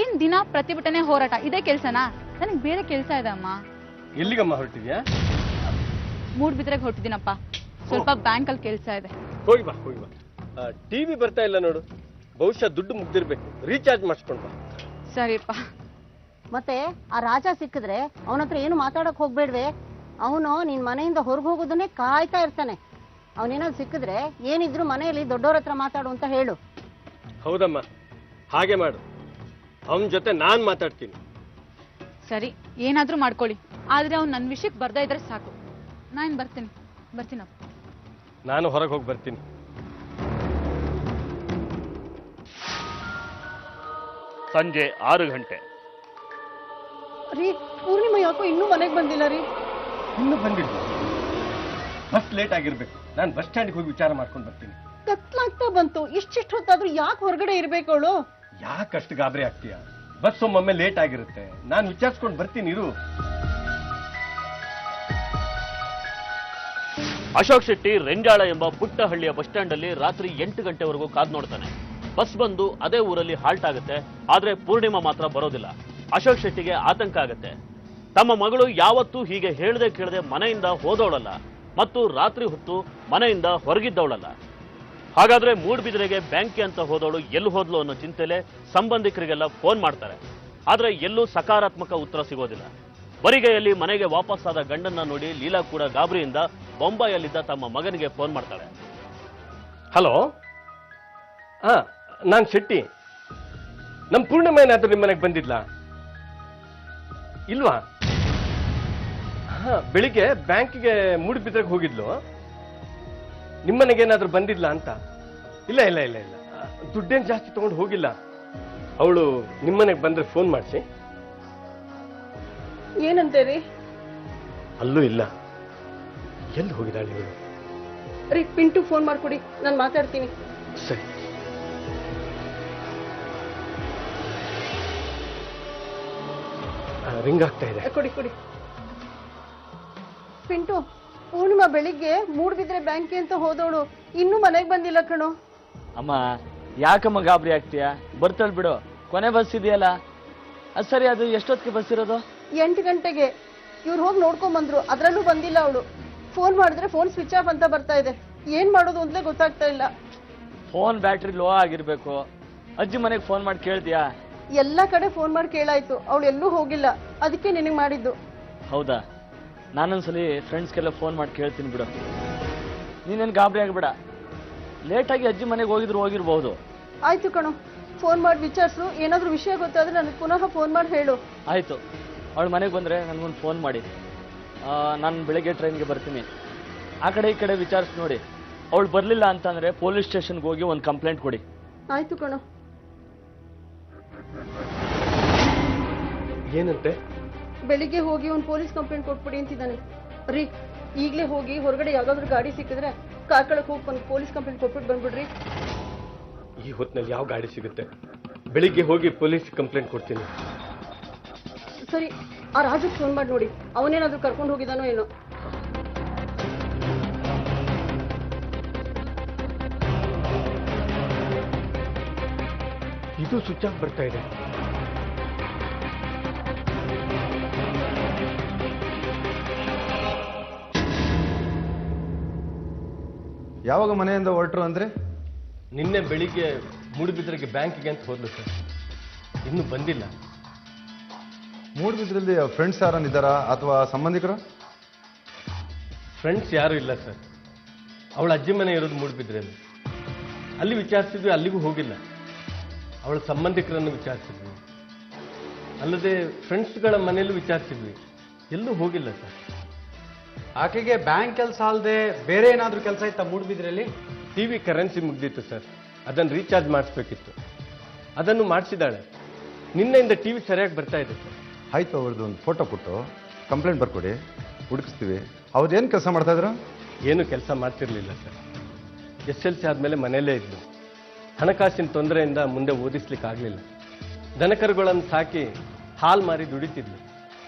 ಏನ್ ದಿನ ಪ್ರತಿಭಟನೆ ಹೋರಾಟ ಇದೇ ಕೆಲ್ಸನಾ? ನನಗೆ ಬೇರೆ ಕೆಲ್ಸ ಇದೆ ಅಮ್ಮ. ಎಲ್ಲಿಗಮ್ಮ ಹೊರಟಿದ್ಯಾ? ಮೂಡ್ಬಿದ್ರೆಗೆ ಹೊರಟಿದ್ದೀನಪ್ಪ. ಸ್ವಲ್ಪ ಬ್ಯಾಂಕಲ್ಲಿ ಕೆಲ್ಸ ಇದೆ. ಹೋಗಿ ಬಾ, ಹೋಗಿ ಬಾ. ಟಿವಿ ಬರ್ತಾ ಇಲ್ಲ ನೋಡು, ಬಹುಶಃ ದುಡ್ಡು ಮುಗ್ದಿರ್ಬೇಕು. ರೀಚಾರ್ಜ್ ಮಾಡಿಸ್ಕೊಂಡು ಬಾ. ಸರಿಪ್ಪ. ಮತ್ತೆ ಆ ರಾಜ ಸಿಕ್ಕಿದ್ರೆ ಅವನ ಹತ್ರ ಏನು ಮಾತಾಡಕ್ ಹೋಗ್ಬೇಡ್ವೆ. ಅವನು ನಿನ್ ಮನೆಯಿಂದ ಹೊರಗೆ ಹೋಗೋದನ್ನೇ ಕಾಯ್ತಾ ಇರ್ತಾನೆ. ಅವನೇನಾದ್ರು ಸಿಕ್ಕಿದ್ರೆ ಏನಿದ್ರು ಮನೆಯಲ್ಲಿ ದೊಡ್ಡವ್ರ ಹತ್ರ ಮಾತಾಡು ಅಂತ ಹೇಳು. ಹೌದಮ್ಮ, ಹಾಗೆ ಮಾಡು. ಅವನ ಜೊತೆ ನಾನ್ ಮಾತಾಡ್ತೀನಿ. ಸರಿ, ಏನಾದ್ರೂ ಮಾಡ್ಕೊಳ್ಳಿ, ಆದ್ರೆ ಅವ್ನು ನನ್ನ ವಿಷಯಕ್ಕೆ ಬರ್ದೇ ಇದ್ರೆ ಸಾಕು. ನಾನು ಬರ್ತೀನಪ್ಪ. ನಾನು ಹೊರಗೆ ಹೋಗಿ ಬರ್ತೀನಿ. ಸಂಜೆ 6 ಗಂಟೆ. ರೀ, ಪೂರ್ಣಿಮಾ ಯಾಕೋ ಇನ್ನೂ ಮನೆಗೆ ಬಂದಿಲ್ಲ ರೀ? ಇನ್ನು ಬಂದಿಲ್ಲ. ಬಸ್ ಲೇಟ್ ಆಗಿರ್ಬೇಕು. ನಾನು ಬಸ್ ಸ್ಟ್ಯಾಂಡ್ಗೆ ಹೋಗಿ ವಿಚಾರ ಮಾಡ್ಕೊಂಡು ಬರ್ತೀನಿ. ಕತ್ಲಾಗ್ತಾ ಬಂತು. ಇಷ್ಟಿಷ್ಟು ಹೊತ್ತಾದ್ರೂ ಯಾಕೆ ಹೊರಗಡೆ ಇರ್ಬೇಕು ಅವಳು? ಯಾಕಷ್ಟು ಗಾಬರಿ ಆಗ್ತೀಯಾ? ಬಸ್ ಒಮ್ಮೊಮ್ಮೆ ಲೇಟ್ ಆಗಿರುತ್ತೆ. ನಾನು ವಿಚಾರಿಸ್ಕೊಂಡು ಬರ್ತೀನಿ ಇರು. ಅಶೋಕ್ ಶೆಟ್ಟಿ ರೆಂಜಾಳ ಎಂಬ ಪುಟ್ಟ ಹಳ್ಳಿಯ ಬಸ್ ಸ್ಟ್ಯಾಂಡ್ ಅಲ್ಲಿ ರಾತ್ರಿ 8 ಗಂಟೆವರೆಗೂ ಕಾದ್ ನೋಡ್ತಾನೆ. ಬಸ್ ಬಂದು ಅದೇ ಊರಲ್ಲಿ ಹಾಲ್ಟ್ ಆಗುತ್ತೆ. ಆದ್ರೆ ಪೂರ್ಣಿಮಾ ಮಾತ್ರ ಬರೋದಿಲ್ಲ. ಅಶೋಕ್ ಶೆಟ್ಟಿಗೆ ಆತಂಕ ಆಗುತ್ತೆ. ತಮ್ಮ ಮಗಳು ಯಾವತ್ತೂ ಹೀಗೆ ಹೇಳ್ದೆ ಕೇಳದೆ ಮನೆಯಿಂದ ಹೋದವಳಲ್ಲ ಮತ್ತು ರಾತ್ರಿ ಹೊತ್ತು ಮನೆಯಿಂದ ಹೊರಗಿದ್ದವಳಲ್ಲ. ಹಾಗಾದ್ರೆ ಮೂಡ್ಬಿದ್ರೆಗೆ ಬ್ಯಾಂಕ್ಗೆ ಅಂತ ಹೋದವಳು ಎಲ್ಲಿ ಹೋದ್ಲು ಅನ್ನೋ ಚಿಂತೆಲೆ ಸಂಬಂಧಿಕರಿಗೆಲ್ಲ ಫೋನ್ ಮಾಡ್ತಾರೆ. ಆದ್ರೆ ಎಲ್ಲೂ ಸಕಾರಾತ್ಮಕ ಉತ್ತರ ಸಿಗೋದಿಲ್ಲ. ಬರಿಗೈಯಲ್ಲಿ ಮನೆಗೆ ವಾಪಸ್ಸಾದ ಗಂಡನ್ನ ನೋಡಿ ಲೀಲಾ ಕೂಡ ಗಾಬರಿಯಿಂದ ಬೊಂಬಾಯಲ್ಲಿದ್ದ ತಮ್ಮ ಮಗನಿಗೆ ಫೋನ್ ಮಾಡ್ತಾಳೆ. ಹಲೋ, ನಾನ್ ಶೆಟ್ಟಿ. ನಮ್ ಪೂರ್ಣಿಮಾ ಏನಾದ್ರೂ ನಿಮ್ಮ ಮನೆಗೆ ಬಂದಿದ್ಲಾ? ಇಲ್ವಾ? ಬೆಳಿಗ್ಗೆ ಬ್ಯಾಂಕಿಗೆ ಮೂಡುಬಿದ್ರೆಗೆ ಹೋಗಿದ್ಲು. ನಿಮ್ಮನೆಗೆ ಏನಾದ್ರೂ ಬಂದಿದ್ಲಾ ಅಂತ? ಇಲ್ಲ ಇಲ್ಲ ಇಲ್ಲ ಇಲ್ಲ, ದುಡ್ಡೇನು ಜಾಸ್ತಿ ತಗೊಂಡು ಹೋಗಿಲ್ಲ. ಅವಳು ನಿಮ್ಮನೆಗೆ ಬಂದ್ರೆ ಫೋನ್ ಮಾಡಿಸಿ. ಏನಂತೇರಿ? ಅಲ್ಲೂ ಇಲ್ಲ. ಎಲ್ಲಿ ಹೋಗಿದ್ದಾಳೆ ಇವಳು? ರೀ, ಪಿಂಟು ಫೋನ್ ಮಾಡ್ಕೊಡಿ, ನಾನು ಮಾತಾಡ್ತೀನಿ. ಸರಿ. ರಿಂಗ್ ಆಗ್ತಾ ಇದೆ. ಕೊಡಿ. ಪಿಂಟು, ಪೂರ್ಣಿಮಾ ಬೆಳಿಗ್ಗೆ ಮೂಡ್ಬಿದ್ರೆ ಬ್ಯಾಂಕಿ ಅಂತ ಹೋದವಳು ಇನ್ನೂ ಮನೆಗೆ ಬಂದಿಲ್ಲ ಕಣೋ. ಅಮ್ಮ, ಯಾಕಮ್ಮ ಗಾಬರಿ ಆಗ್ತೀಯಾ? ಬರ್ತಾಳ್ ಬಿಡು, ಕೊನೆ ಬಸ್ ಇದೆಯಲ್ಲ. ಅದು ಸರಿ, ಅದು ಎಷ್ಟೊತ್ತಿಗೆ ಬಸ್ ಇರೋದು? 8 ಗಂಟೆಗೆ. ಇವ್ರು ಹೋಗಿ ನೋಡ್ಕೊಂಡ್ ಬಂದ್ರು, ಅದ್ರಲ್ಲೂ ಬಂದಿಲ್ಲ ಅವಳು. ಫೋನ್ ಮಾಡಿದ್ರೆ ಫೋನ್ ಸ್ವಿಚ್ ಆಫ್ ಅಂತ ಬರ್ತಾ ಇದೆ. ಏನ್ ಮಾಡೋದು ಅಂತಲೇ ಗೊತ್ತಾಗ್ತಾ ಇಲ್ಲ. ಫೋನ್ ಬ್ಯಾಟ್ರಿ ಲೋ ಆಗಿರ್ಬೇಕು. ಅಜ್ಜಿ ಮನೆಗೆ ಫೋನ್ ಮಾಡಿ ಕೇಳ್ತೀಯಾ? ಎಲ್ಲಾ ಕಡೆ ಫೋನ್ ಮಾಡಿ ಕೇಳಾಯ್ತು, ಅವಳು ಎಲ್ಲೂ ಹೋಗಿಲ್ಲ. ಅದಕ್ಕೆ ನಿನಗೆ ಮಾಡಿದ್ದು. ಹೌದಾ? ನಾನೊಂದ್ಸಲಿ ಫ್ರೆಂಡ್ಸ್ಗೆಲ್ಲ ಫೋನ್ ಮಾಡಿ ಕೇಳ್ತೀನಿ ಬಿಡು. ನೀನೇನು ಗಾಬರಿ ಆಗಬೇಡ. ಲೇಟಾಗಿ ಅಜ್ಜಿ ಮನೆಗೆ ಹೋಗಿರ್ಬಹುದು. ಆಯ್ತು ಕಣೋ, ಫೋನ್ ಮಾಡಿ ವಿಚಾರಿಸು. ಏನಾದ್ರೂ ವಿಷಯ ಗೊತ್ತಾದ್ರೆ ನನಗೆ ಪುನಃ ಫೋನ್ ಮಾಡಿ ಹೇಳು. ಆಯ್ತು, ಅವಳು ಮನೆಗೆ ಬಂದ್ರೆ ನನಗೊಂದು ಫೋನ್ ಮಾಡಿ. ನಾನು ಬೆಳಗ್ಗೆ ಟ್ರೈನ್ಗೆ ಬರ್ತೀನಿ. ಆ ಕಡೆ ಈ ಕಡೆ ವಿಚಾರಿಸಿ ನೋಡಿ. ಅವಳು ಬರಲಿಲ್ಲ ಅಂತಂದ್ರೆ ಪೊಲೀಸ್ ಸ್ಟೇಷನ್ಗೆ ಹೋಗಿ ಒಂದು ಕಂಪ್ಲೇಂಟ್ ಕೊಡಿ. ಆಯ್ತು ಕಣೋ. ಏನಂತೆ? ಬೆಳಿಗ್ಗೆ ಹೋಗಿ ಒಂದು ಪೊಲೀಸ್ ಕಂಪ್ಲೇಂಟ್ ಕೊಟ್ಬಿಡಿ ಅಂತಿದ್ದಾನೆ. ರೀ, ಈಗಲೇ ಹೋಗಿ ಹೊರಗಡೆ ಯಾವ್ದಾದ್ರು ಗಾಡಿ ಸಿಕ್ಕಿದ್ರೆ ಕಾರ್ಕಳಕ್ಕೆ ಹೋಗಿ ಒಂದು ಪೊಲೀಸ್ ಕಂಪ್ಲೇಂಟ್ ಕೊಟ್ಬಿಟ್ಟು ಬಂದ್ಬಿಡ್ರಿ. ಈ ಹೊತ್ತಿನಲ್ಲಿ ಯಾವ ಗಾಡಿ ಸಿಗುತ್ತೆ? ಬೆಳಿಗ್ಗೆ ಹೋಗಿ ಪೊಲೀಸ್ ಕಂಪ್ಲೇಂಟ್ ಕೊಡ್ತೀನಿ. ಸರಿ, ಆ ರಾಜಕ್ಕೆ ಫೋನ್ ಮಾಡಿ ನೋಡಿ, ಅವನೇನಾದ್ರೂ ಕರ್ಕೊಂಡು ಹೋಗಿದಾನೋ ಏನೋ. ಇದು ಸ್ವಿಚ್ ಆಫ್ ಬರ್ತಾ ಇದೆ. ಯಾವಾಗ ಮನೆಯಿಂದ ಹೊರಟರು ಅಂದ್ರೆ? ನಿನ್ನೆ ಬೆಳಿಗ್ಗೆ ಮೂಡುಬಿದ್ರೆಗೆ ಬ್ಯಾಂಕಿಗೆ ಅಂತ ಹೋದ್ಲು ಸರ್, ಇನ್ನೂ ಬಂದಿಲ್ಲ. ಮೂಡುಬಿದ್ರಲ್ಲಿ ಫ್ರೆಂಡ್ಸ್ ಯಾರನ್ನಿದ್ದಾರಾ ಅಥವಾ ಸಂಬಂಧಿಕರು? ಫ್ರೆಂಡ್ಸ್ ಯಾರೂ ಇಲ್ಲ ಸರ್. ಅವಳ ಅಜ್ಜಿ ಮನೆ ಇರೋದು ಮೂಡುಬಿದ್ರೆಯಲ್ಲಿ. ಅಲ್ಲಿ ವಿಚಾರಿಸಿದ್ವಿ, ಅಲ್ಲಿಗೂ ಹೋಗಿಲ್ಲ. ಅವಳ ಸಂಬಂಧಿಕರನ್ನು ವಿಚಾರಿಸಿದ್ವಿ, ಅಲ್ಲದೆ ಫ್ರೆಂಡ್ಸ್ಗಳ ಮನೆಯಲ್ಲೂ ವಿಚಾರಿಸಿದ್ವಿ, ಎಲ್ಲೂ ಹೋಗಿಲ್ಲ ಸರ್. ಆಕೆಗೆ ಬ್ಯಾಂಕ್ ಕೆಲಸ ಅಲ್ಲದೆ ಬೇರೆ ಏನಾದರೂ ಕೆಲಸ ಇತ್ತಾ ಮೂಡುಬಿದ್ರಲ್ಲಿ? ಟಿವಿ ಕರೆನ್ಸಿ ಮುಗ್ದಿತ್ತು ಸರ್, ಅದನ್ನು ರೀಚಾರ್ಜ್ ಮಾಡಿಸ್ಬೇಕಿತ್ತು, ಅದನ್ನು ಮಾಡಿಸಿದಾಳೆ. ನಿನ್ನೆಯಿಂದ ಟಿವಿ ಸರಿಯಾಗಿ ಬರ್ತಾ ಇದೆ ಸರ್. ಆಯ್ತು, ಅವ್ರದ್ದು ಒಂದು ಫೋಟೋ ಕೊಟ್ಟು ಕಂಪ್ಲೇಂಟ್ ಬರ್ಕೊಡಿ, ಹುಡುಕಿಸ್ತೀವಿ. ಅವ್ರೇನು ಕೆಲಸ ಮಾಡ್ತಾ ಇದ್ರು? ಏನು ಕೆಲಸ ಮಾಡ್ತಿರ್ಲಿಲ್ಲ ಸರ್. SLC ಆದಮೇಲೆ ಮನೆಯಲ್ಲೇ ಇದ್ದು, ಹಣಕಾಸಿನ ತೊಂದರೆಯಿಂದ ಮುಂದೆ ಓದಿಸ್ಲಿಕ್ಕೆ ಆಗಲಿಲ್ಲ. ದನಕರುಗಳನ್ನು ಸಾಕಿ ಹಾಲು ಮಾರಿ ದುಡಿತಿದ್ಲು.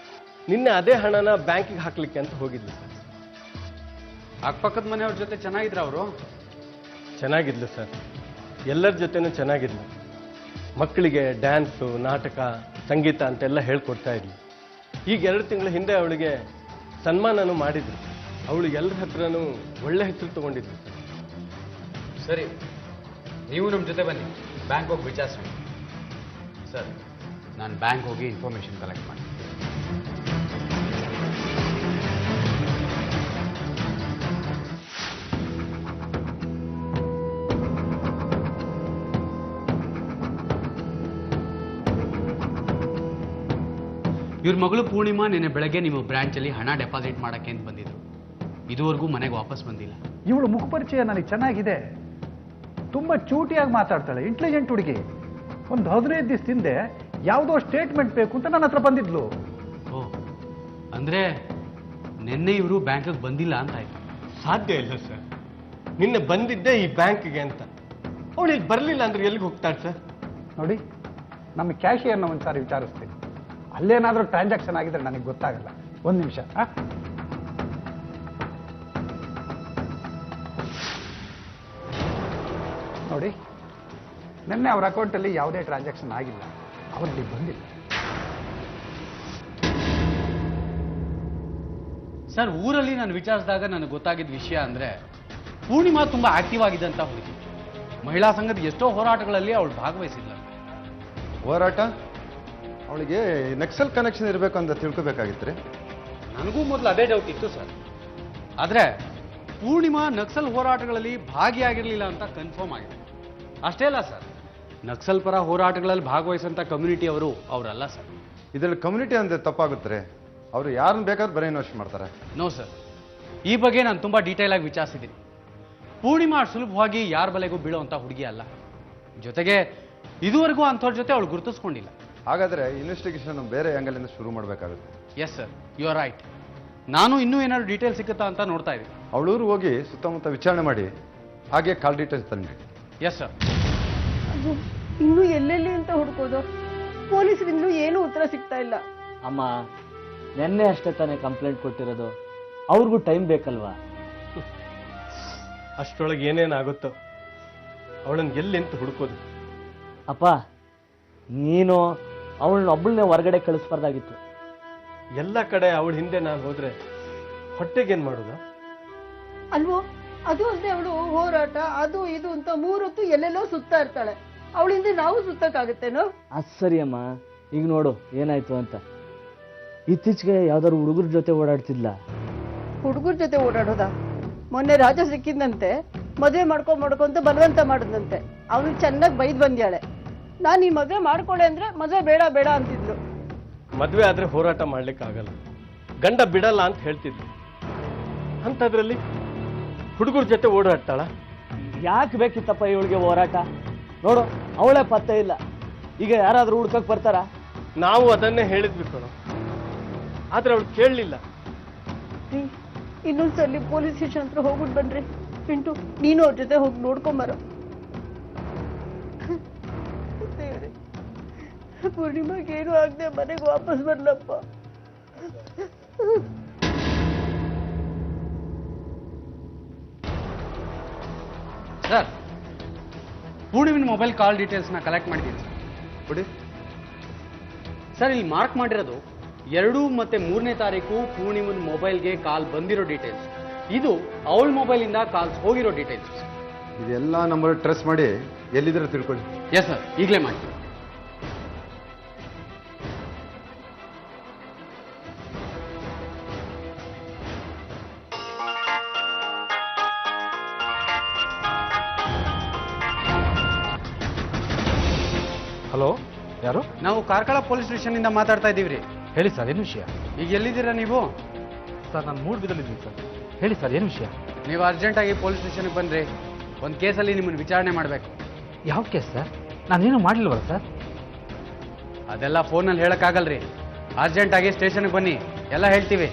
ನಿನ್ನೆ ಅದೇ ಹಣನ ಬ್ಯಾಂಕಿಗೆ ಹಾಕ್ಲಿಕ್ಕೆ ಅಂತ ಹೋಗಿದ್ಲು ಸರ್. ಅಕ್ಕಪಕ್ಕದ ಮನೆಯವ್ರ ಜೊತೆ ಚೆನ್ನಾಗಿದ್ರ ಅವರು? ಚೆನ್ನಾಗಿದ್ಲು ಸರ್, ಎಲ್ಲರ ಜೊತೆನೂ ಚೆನ್ನಾಗಿದ್ಲು. ಮಕ್ಕಳಿಗೆ ಡ್ಯಾನ್ಸು, ನಾಟಕ, ಸಂಗೀತ ಅಂತೆಲ್ಲ ಹೇಳ್ಕೊಡ್ತಾ ಇದ್ಲು. ಈಗ 2 ತಿಂಗಳ ಹಿಂದೆ ಅವಳಿಗೆ ಸನ್ಮಾನನೂ ಮಾಡಿದ್ರು. ಅವಳು ಎಲ್ಲರ ಹತ್ರನೂ ಒಳ್ಳೆ ಹೆಸರು ತಗೊಂಡಿದ್ಲು ಸರ್. ಸರಿ, ನೀವು ನಮ್ಮ ಜೊತೆ ಬನ್ನಿ, ಬ್ಯಾಂಕ್ ಹೋಗಿ ವಿಚಾರಿಸೋಣ. ಸರ್, ನಾನು ಬ್ಯಾಂಕ್ ಹೋಗಿ ಇನ್ಫಾರ್ಮೇಶನ್ ಕಲೆಕ್ಟ್ ಮಾಡಿ. ಇವ್ರ ಮಗಳು ಪೂರ್ಣಿಮಾ ನಿನ್ನೆ ಬೆಳಗ್ಗೆ ನಿಮ್ಮ ಬ್ರಾಂಚಲ್ಲಿ ಹಣ ಡೆಪಾಸಿಟ್ ಮಾಡಕ್ಕೆ ಅಂತ ಬಂದಿದ್ರು. ಇದುವರೆಗೂ ಮನೆಗೆ ವಾಪಸ್ ಬಂದಿಲ್ಲ. ಇವಳು ಮುಖಪರಿಚಯ ನನಗೆ ಚೆನ್ನಾಗಿದೆ. ತುಂಬ ಚೂಟಿಯಾಗಿ ಮಾತಾಡ್ತಾಳೆ, ಇಂಟೆಲಿಜೆಂಟ್ ಹುಡುಗಿ. ಒಂದು 15 ದಿವಸದ ಹಿಂದೆ ಯಾವುದೋ ಸ್ಟೇಟ್ಮೆಂಟ್ ಬೇಕು ಅಂತ ನನ್ನ ಹತ್ರ ಬಂದಿದ್ಲು. ಓ, ಅಂದ್ರೆ ನಿನ್ನೆ ಇವರು ಬ್ಯಾಂಕಿಗೆ ಬಂದಿಲ್ಲ ಅಂತ ಆಯ್ತು? ಸಾಧ್ಯ ಇಲ್ಲ ಸರ್, ನಿನ್ನೆ ಬಂದಿದ್ದೆ ಈ ಬ್ಯಾಂಕ್ಗೆ ಅಂತ. ಅವಳು ಇಲ್ಲಿ ಬರಲಿಲ್ಲ ಅಂದ್ರೆ ಎಲ್ಲಿಗೆ ಹೋಗ್ತಾಳೆ ಸರ್? ನೋಡಿ, ನಮ್ಮ ಕ್ಯಾಶಿಯರ್ನ ಒಂದ್ಸಾರಿ ವಿಚಾರಿಸ್ತೀನಿ. ಅಲ್ಲೇನಾದರೂ ಟ್ರಾನ್ಸಾಕ್ಷನ್ ಆಗಿದ್ರೆ ನನಗೆ ಗೊತ್ತಾಗಲ್ಲ. ಒಂದು ನಿಮಿಷ. ನೋಡಿ, ನಿನ್ನೆ ಅವ್ರ ಅಕೌಂಟಲ್ಲಿ ಯಾವುದೇ ಟ್ರಾನ್ಸಾಕ್ಷನ್ ಆಗಿಲ್ಲ, ಅವರಲ್ಲಿ ಬಂದಿಲ್ಲ. ಸರ್, ಊರಲ್ಲಿ ನಾನು ವಿಚಾರಿಸಿದಾಗ ನನಗೆ ಗೊತ್ತಾಗಿದ್ದ ವಿಷಯ ಅಂದ್ರೆ ಪೂರ್ಣಿಮಾ ತುಂಬಾ ಆಕ್ಟಿವ್ ಆಗಿದ್ದಂತ ಹುಡುಗಿ. ಮಹಿಳಾ ಸಂಘದ ಎಷ್ಟೋ ಹೋರಾಟಗಳಲ್ಲಿ ಅವಳು ಭಾಗವಹಿಸಿಲ್ಲ. ಹೋರಾಟ? ಅವಳಿಗೆ ನಕ್ಸಲ್ ಕನೆಕ್ಷನ್ ಇರಬೇಕು ಅಂತ ತಿಳ್ಕೊಬೇಕಾಗಿತ್ತು. ನನಗೂ ಮೊದಲು ಅದೇ ಡೌಟ್ ಇತ್ತು ಸರ್. ಆದ್ರೆ ಪೂರ್ಣಿಮಾ ನಕ್ಸಲ್ ಹೋರಾಟಗಳಲ್ಲಿ ಭಾಗಿಯಾಗಿರಲಿಲ್ಲ ಅಂತ ಕನ್ಫರ್ಮ್ ಆಗಿದೆ. ಅಷ್ಟೇ ಅಲ್ಲ ಸರ್, ನಕ್ಸಲ್ ಪರ ಹೋರಾಟಗಳಲ್ಲಿ ಭಾಗವಹಿಸಂತ ಕಮ್ಯುನಿಟಿ ಅವರಲ್ಲ ಸರ್. ಇದರಲ್ಲಿ ಕಮ್ಯುನಿಟಿ ಅಂದ್ರೆ ತಪ್ಪಾಗುತ್ತೆ. ಅವರು ಯಾರನ್ನ ಬೇಕಾದ್ರೂ ಬರೀ ಇನ್ವೆಸ್ಟ್ ಮಾಡ್ತಾರೆ. ನೋ ಸರ್, ಈ ಬಗ್ಗೆ ನಾನು ತುಂಬಾ ಡೀಟೇಲ್ ಆಗಿ ವಿಚಾರಿಸಿದ್ದೀನಿ. ಪೂರ್ಣಿಮಾ ಸುಲಭವಾಗಿ ಯಾರ ಬಲೆಗೂ ಬೀಳುವಂತ ಹುಡುಗಿ ಅಲ್ಲ. ಜೊತೆಗೆ ಇದುವರೆಗೂ ಅಂಥವ್ರ ಜೊತೆ ಅವಳು ಗುರುತಿಸ್ಕೊಂಡಿಲ್ಲ. ಹಾಗಾದ್ರೆ ಇನ್ವೆಸ್ಟಿಗೇಷನ್ ಬೇರೆ ಆಂಗಲಿಂದ ಶುರು ಮಾಡಬೇಕಾಗುತ್ತೆ. Yes sir, you are right. ನಾನು ಇನ್ನೂ ಏನಾದ್ರು ಡೀಟೇಲ್ ಸಿಗುತ್ತಾ ಅಂತ ನೋಡ್ತಾ ಇದ್ದೀನಿ. ಅವಳೂರು ಹೋಗಿ ಸುತ್ತಮುತ್ತ ವಿಚಾರಣೆ ಮಾಡಿ ಹಾಗೆ ಕಾಲ್ ಡೀಟೇಲ್ಸ್ ತಂದ್ರಿ. Yes sir. ಅದು ಇನ್ನೂ ಎಲ್ಲೆಲ್ಲಿ ಅಂತ ಹುಡ್ಕೋದು? ಪೊಲೀಸರಿಂದಲೂ ಏನೂ ಉತ್ತರ ಸಿಗ್ತಾ ಇಲ್ಲ. ಅಮ್ಮ, ನಿನ್ನೆ ಅಷ್ಟೇ ತಾನೇ ಕಂಪ್ಲೇಂಟ್ ಕೊಟ್ಟಿರೋದು, ಅವ್ರಿಗೂ ಟೈಮ್ ಬೇಕಲ್ವಾ? ಅಷ್ಟರೊಳಗೆ ಏನೇನಾಗುತ್ತೋ ಅವಳನ್ನು ಎಲ್ಲಿಂತ ಹುಡುಕೋದು? ಅಪ್ಪ, ನೀನು ಅವಳನ್ನ ಒಬ್ಬಳನ್ನೇ ಹೊರಗಡೆ ಕಳಿಸ್ಬಾರ್ದಾಗಿತ್ತು. ಎಲ್ಲ ಕಡೆ ಅವಳ ಹಿಂದೆ ನಾನು ಹೋದ್ರೆ ಹೊಟ್ಟೆಗೇನ್ ಮಾಡೋದು? ಅಲ್ವೋ, ಅದು ಅಲ್ಲದೆ ಅವಳು ಹೋರಾಟ ಅದು ಇದು ಅಂತ 3 ಹೊತ್ತು ಎಲ್ಲೆಲ್ಲೋ ಸುತ್ತಾ ಇರ್ತಾಳೆ. ಅವಳಿಂದ ನಾವು ಸುತ್ತಕ್ಕಾಗತ್ತೇನೋ? ಅದು ಸರಿ ಅಮ್ಮ, ಈಗ ನೋಡು ಏನಾಯ್ತು ಅಂತ. ಇತ್ತೀಚೆಗೆ ಯಾವ್ದಾದ್ರು ಹುಡುಗರ ಜೊತೆ ಓಡಾಡ್ತಿದ್ಲ? ಹುಡುಗರ ಜೊತೆ ಓಡಾಡೋದ? ಮೊನ್ನೆ ರಾಜ ಸಿಕ್ಕಿದ್ದಂತೆ, ಮದುವೆ ಮಾಡ್ಕೊಂತ ಬಲವಂತ ಮಾಡಿದಂತೆ. ಅವನು ಚೆನ್ನಾಗಿ ಬೈದ್ ಬಂದ್ಯಾಳೆ. ನಾನು ಈ ಮದುವೆ ಮಾಡ್ಕೊಳ್ಳೆ ಅಂದ್ರೆ ಮದುವೆ ಬೇಡ ಬೇಡ ಅಂತಿದ್ಲು. ಮದ್ವೆ ಆದ್ರೆ ಹೋರಾಟ ಮಾಡ್ಲಿಕ್ಕೆ ಆಗಲ್ಲ, ಗಂಡ ಬಿಡಲ್ಲ ಅಂತ ಹೇಳ್ತಿದ್ಲು. ಅಂಥದ್ರಲ್ಲಿ ಹುಡುಗರ ಜೊತೆ ಓಡಾಡ್ತಾಳ? ಯಾಕೆ ಬೇಕಿತ್ತಪ್ಪ ಇವಳಿಗೆ ಹೋರಾಟ? ನೋಡು, ಅವಳೇ ಪತ್ತೆ ಇಲ್ಲ. ಈಗ ಯಾರಾದ್ರೂ ಹುಡ್ಕಕ್ ಬರ್ತಾರ? ನಾವು ಅದನ್ನೇ ಹೇಳಿದ್ವಿ ಕಣೋ, ಆದ್ರೆ ಅವಳು ಕೇಳಲಿಲ್ಲ. ಇನ್ನೊಂದ್ಸಲಿ ಪೊಲೀಸ್ ಸ್ಟೇಷನ್ ಹತ್ರ ಹೋಗ್ಬಿಟ್ಟು ಬನ್ರಿ. ಪಿಂಟು, ನೀನು ಅವ್ರ ಜೊತೆ ಹೋಗಿ ನೋಡ್ಕೊಂಬರ. ಪೂರ್ಣಿಮಾಗೆ ಏನು ಆಗದೆ ಮನೆಗೆ ವಾಪಸ್ ಬರ್ಲಪ್ಪ. ಸರ್, ಪೂರ್ಣಿಮಿನ ಮೊಬೈಲ್ ಕಾಲ್ ಡೀಟೇಲ್ಸ್ನ ಕಲೆಕ್ಟ್ ಮಾಡಿದ್ದೀನಿ ಕೊಡಿ ಸರ್. ಇಲ್ಲಿ ಮಾರ್ಕ್ ಮಾಡಿರೋದು 2 ಮತ್ತು 3ನೇ ತಾರೀಕು ಪೂರ್ಣಿಮನ್ ಮೊಬೈಲ್ಗೆ ಕಾಲ್ ಬಂದಿರೋ ಡೀಟೇಲ್ಸ್. ಇದು ಅವಳ ಮೊಬೈಲಿಂದ ಕಾಲ್ಸ್ ಹೋಗಿರೋ ಡೀಟೇಲ್ಸ್. ಇದೆಲ್ಲ ನಂಬರ್ ಟ್ರೇಸ್ ಮಾಡಿ ಎಲ್ಲಿದ್ರೆ ತಿಳ್ಕೊಳ್ಳಿ. ಎಸ್ ಸರ್, ಈಗಲೇ ಮಾಡಿ. ಹಲೋ, ಯಾರು? ನಾವು ಕಾರ್ಕಳ ಪೊಲೀಸ್ ಸ್ಟೇಷನ್ ಇಂದ ಮಾತಾಡ್ತಾ ಇದ್ದೀವಿ ರೀ. ಹೇಳಿ ಸರ್, ಏನು ವಿಷಯ? ಈಗ ಎಲ್ಲಿದ್ದೀರಾ ನೀವು? ಸರ್, ನಾನು ಮೂಡ್ಬಿದ್ದಲ್ಲಿದ್ದೀನಿ ಸರ್. ಹೇಳಿ ಸರ್, ಏನು ವಿಷಯ? ನೀವು ಅರ್ಜೆಂಟಾಗಿ ಪೊಲೀಸ್ ಸ್ಟೇಷನ್ಗೆ ಬನ್ನಿರಿ. ಒಂದು ಕೇಸಲ್ಲಿ ನಿಮ್ಮನ್ನು ವಿಚಾರಣೆ ಮಾಡಬೇಕು. ಯಾವ ಕೇಸ್ ಸರ್? ನಾನೇನು ಮಾಡಲಿಲ್ವಲ್ಲ ಸರ್? ಅದೆಲ್ಲ ಫೋನಲ್ಲಿ ಹೇಳೋಕ್ಕಾಗಲ್ರಿ. ಅರ್ಜೆಂಟಾಗಿ ಸ್ಟೇಷನ್ಗೆ ಬನ್ನಿ, ಎಲ್ಲ ಹೇಳ್ತೀವಿ.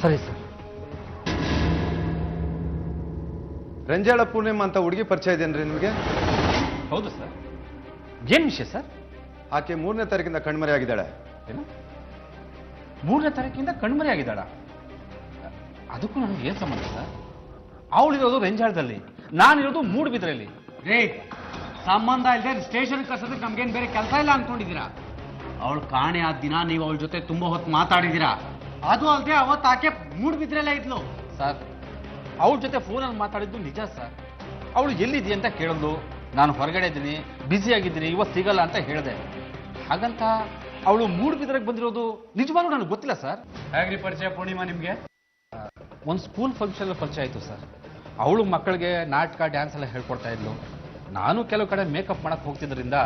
ಸರಿ ಸರ್. ರಂಜಾಳ ಪೂರ್ಣಿಮಾ ಅಂತ ಹುಡುಗಿ ಪರಿಚಯ ಇದೆಯೇನ್ರಿ ನಿಮಗೆ? ಹೌದು ಸರ್. ಏನು ವಿಷಯ ಸರ್? ಆಕೆ 3ನೇ ತಾರೀಕಿಂದ ಕಣ್ಮರೆ ಆಗಿದ್ದಾಳೆ. ಏನು, 3ನೇ ತಾರೀಕಿಂದ ಕಣ್ಮರೆ ಆಗಿದ್ದಾಳ? ಅದಕ್ಕೂ ನನಗೆ ಏನು ಸಂಬಂಧ ಸರ್? ಅವಳಿರೋದು ರೆಂಜಾಳದಲ್ಲಿ, ನಾನಿರೋದು ಮೂಡುಬಿದ್ರೆಯಲ್ಲಿ. ರೇ, ಸಂಬಂಧ ಇಲ್ಲದೆ ಸ್ಟೇಷನ್ ಕರ್ಸೋದಕ್ಕೆ ನಮ್ಗೇನು ಬೇರೆ ಕೆಲಸ ಇಲ್ಲ ಅನ್ಕೊಂಡಿದ್ದೀರಾ? ಅವಳು ಕಾಣೆ ಆದ ದಿನ ನೀವು ಅವಳ ಜೊತೆ ತುಂಬಾ ಹೊತ್ತು ಮಾತಾಡಿದ್ದೀರಾ. ಅದು ಅಲ್ಲದೆ ಅವತ್ತು ಆಕೆ ಮೂಡುಬಿದ್ರೆಲ್ಲೇ ಇದ್ಲು. ಸರ್, ಅವಳ ಜೊತೆ ಫೋನಲ್ಲಿ ಮಾತಾಡಿದ್ದು ನಿಜ ಸರ್. ಅವಳು ಎಲ್ಲಿದ್ದೀಯ ಅಂತ ಕೇಳಿದ್ಲು. ನಾನು ಹೊರಗಡೆ ಇದ್ದೀನಿ, ಬ್ಯುಸಿ ಆಗಿದ್ದೀನಿ, ಇವತ್ತು ಸಿಗಲ್ಲ ಅಂತ ಹೇಳಿದೆ. ಹಾಗಂತ ಅವಳು ಮೂಡುಬಿದ್ರೆಗೆ ಬಂದಿರೋದು ನಿಜವಾಗ್ಲೂ ನನಗೆ ಗೊತ್ತಿಲ್ಲ ಸರ್. ಹೇಗ್ರಿ ಪರಿಚಯ ಪೂರ್ಣಿಮಾ ನಿಮಗೆ? ಒಂದು ಸ್ಕೂಲ್ ಫಂಕ್ಷನ್ ಪರಿಚಯ ಆಯಿತು ಸರ್. ಅವಳು ಮಕ್ಕಳಿಗೆ ನಾಟಕ, ಡ್ಯಾನ್ಸ್ ಎಲ್ಲ ಹೇಳ್ಕೊಡ್ತಾ ಇದ್ಲು. ನಾನು ಕೆಲವು ಕಡೆ ಮೇಕಪ್ ಮಾಡಕ್ಕೆ ಹೋಗ್ತಿದ್ರಿಂದ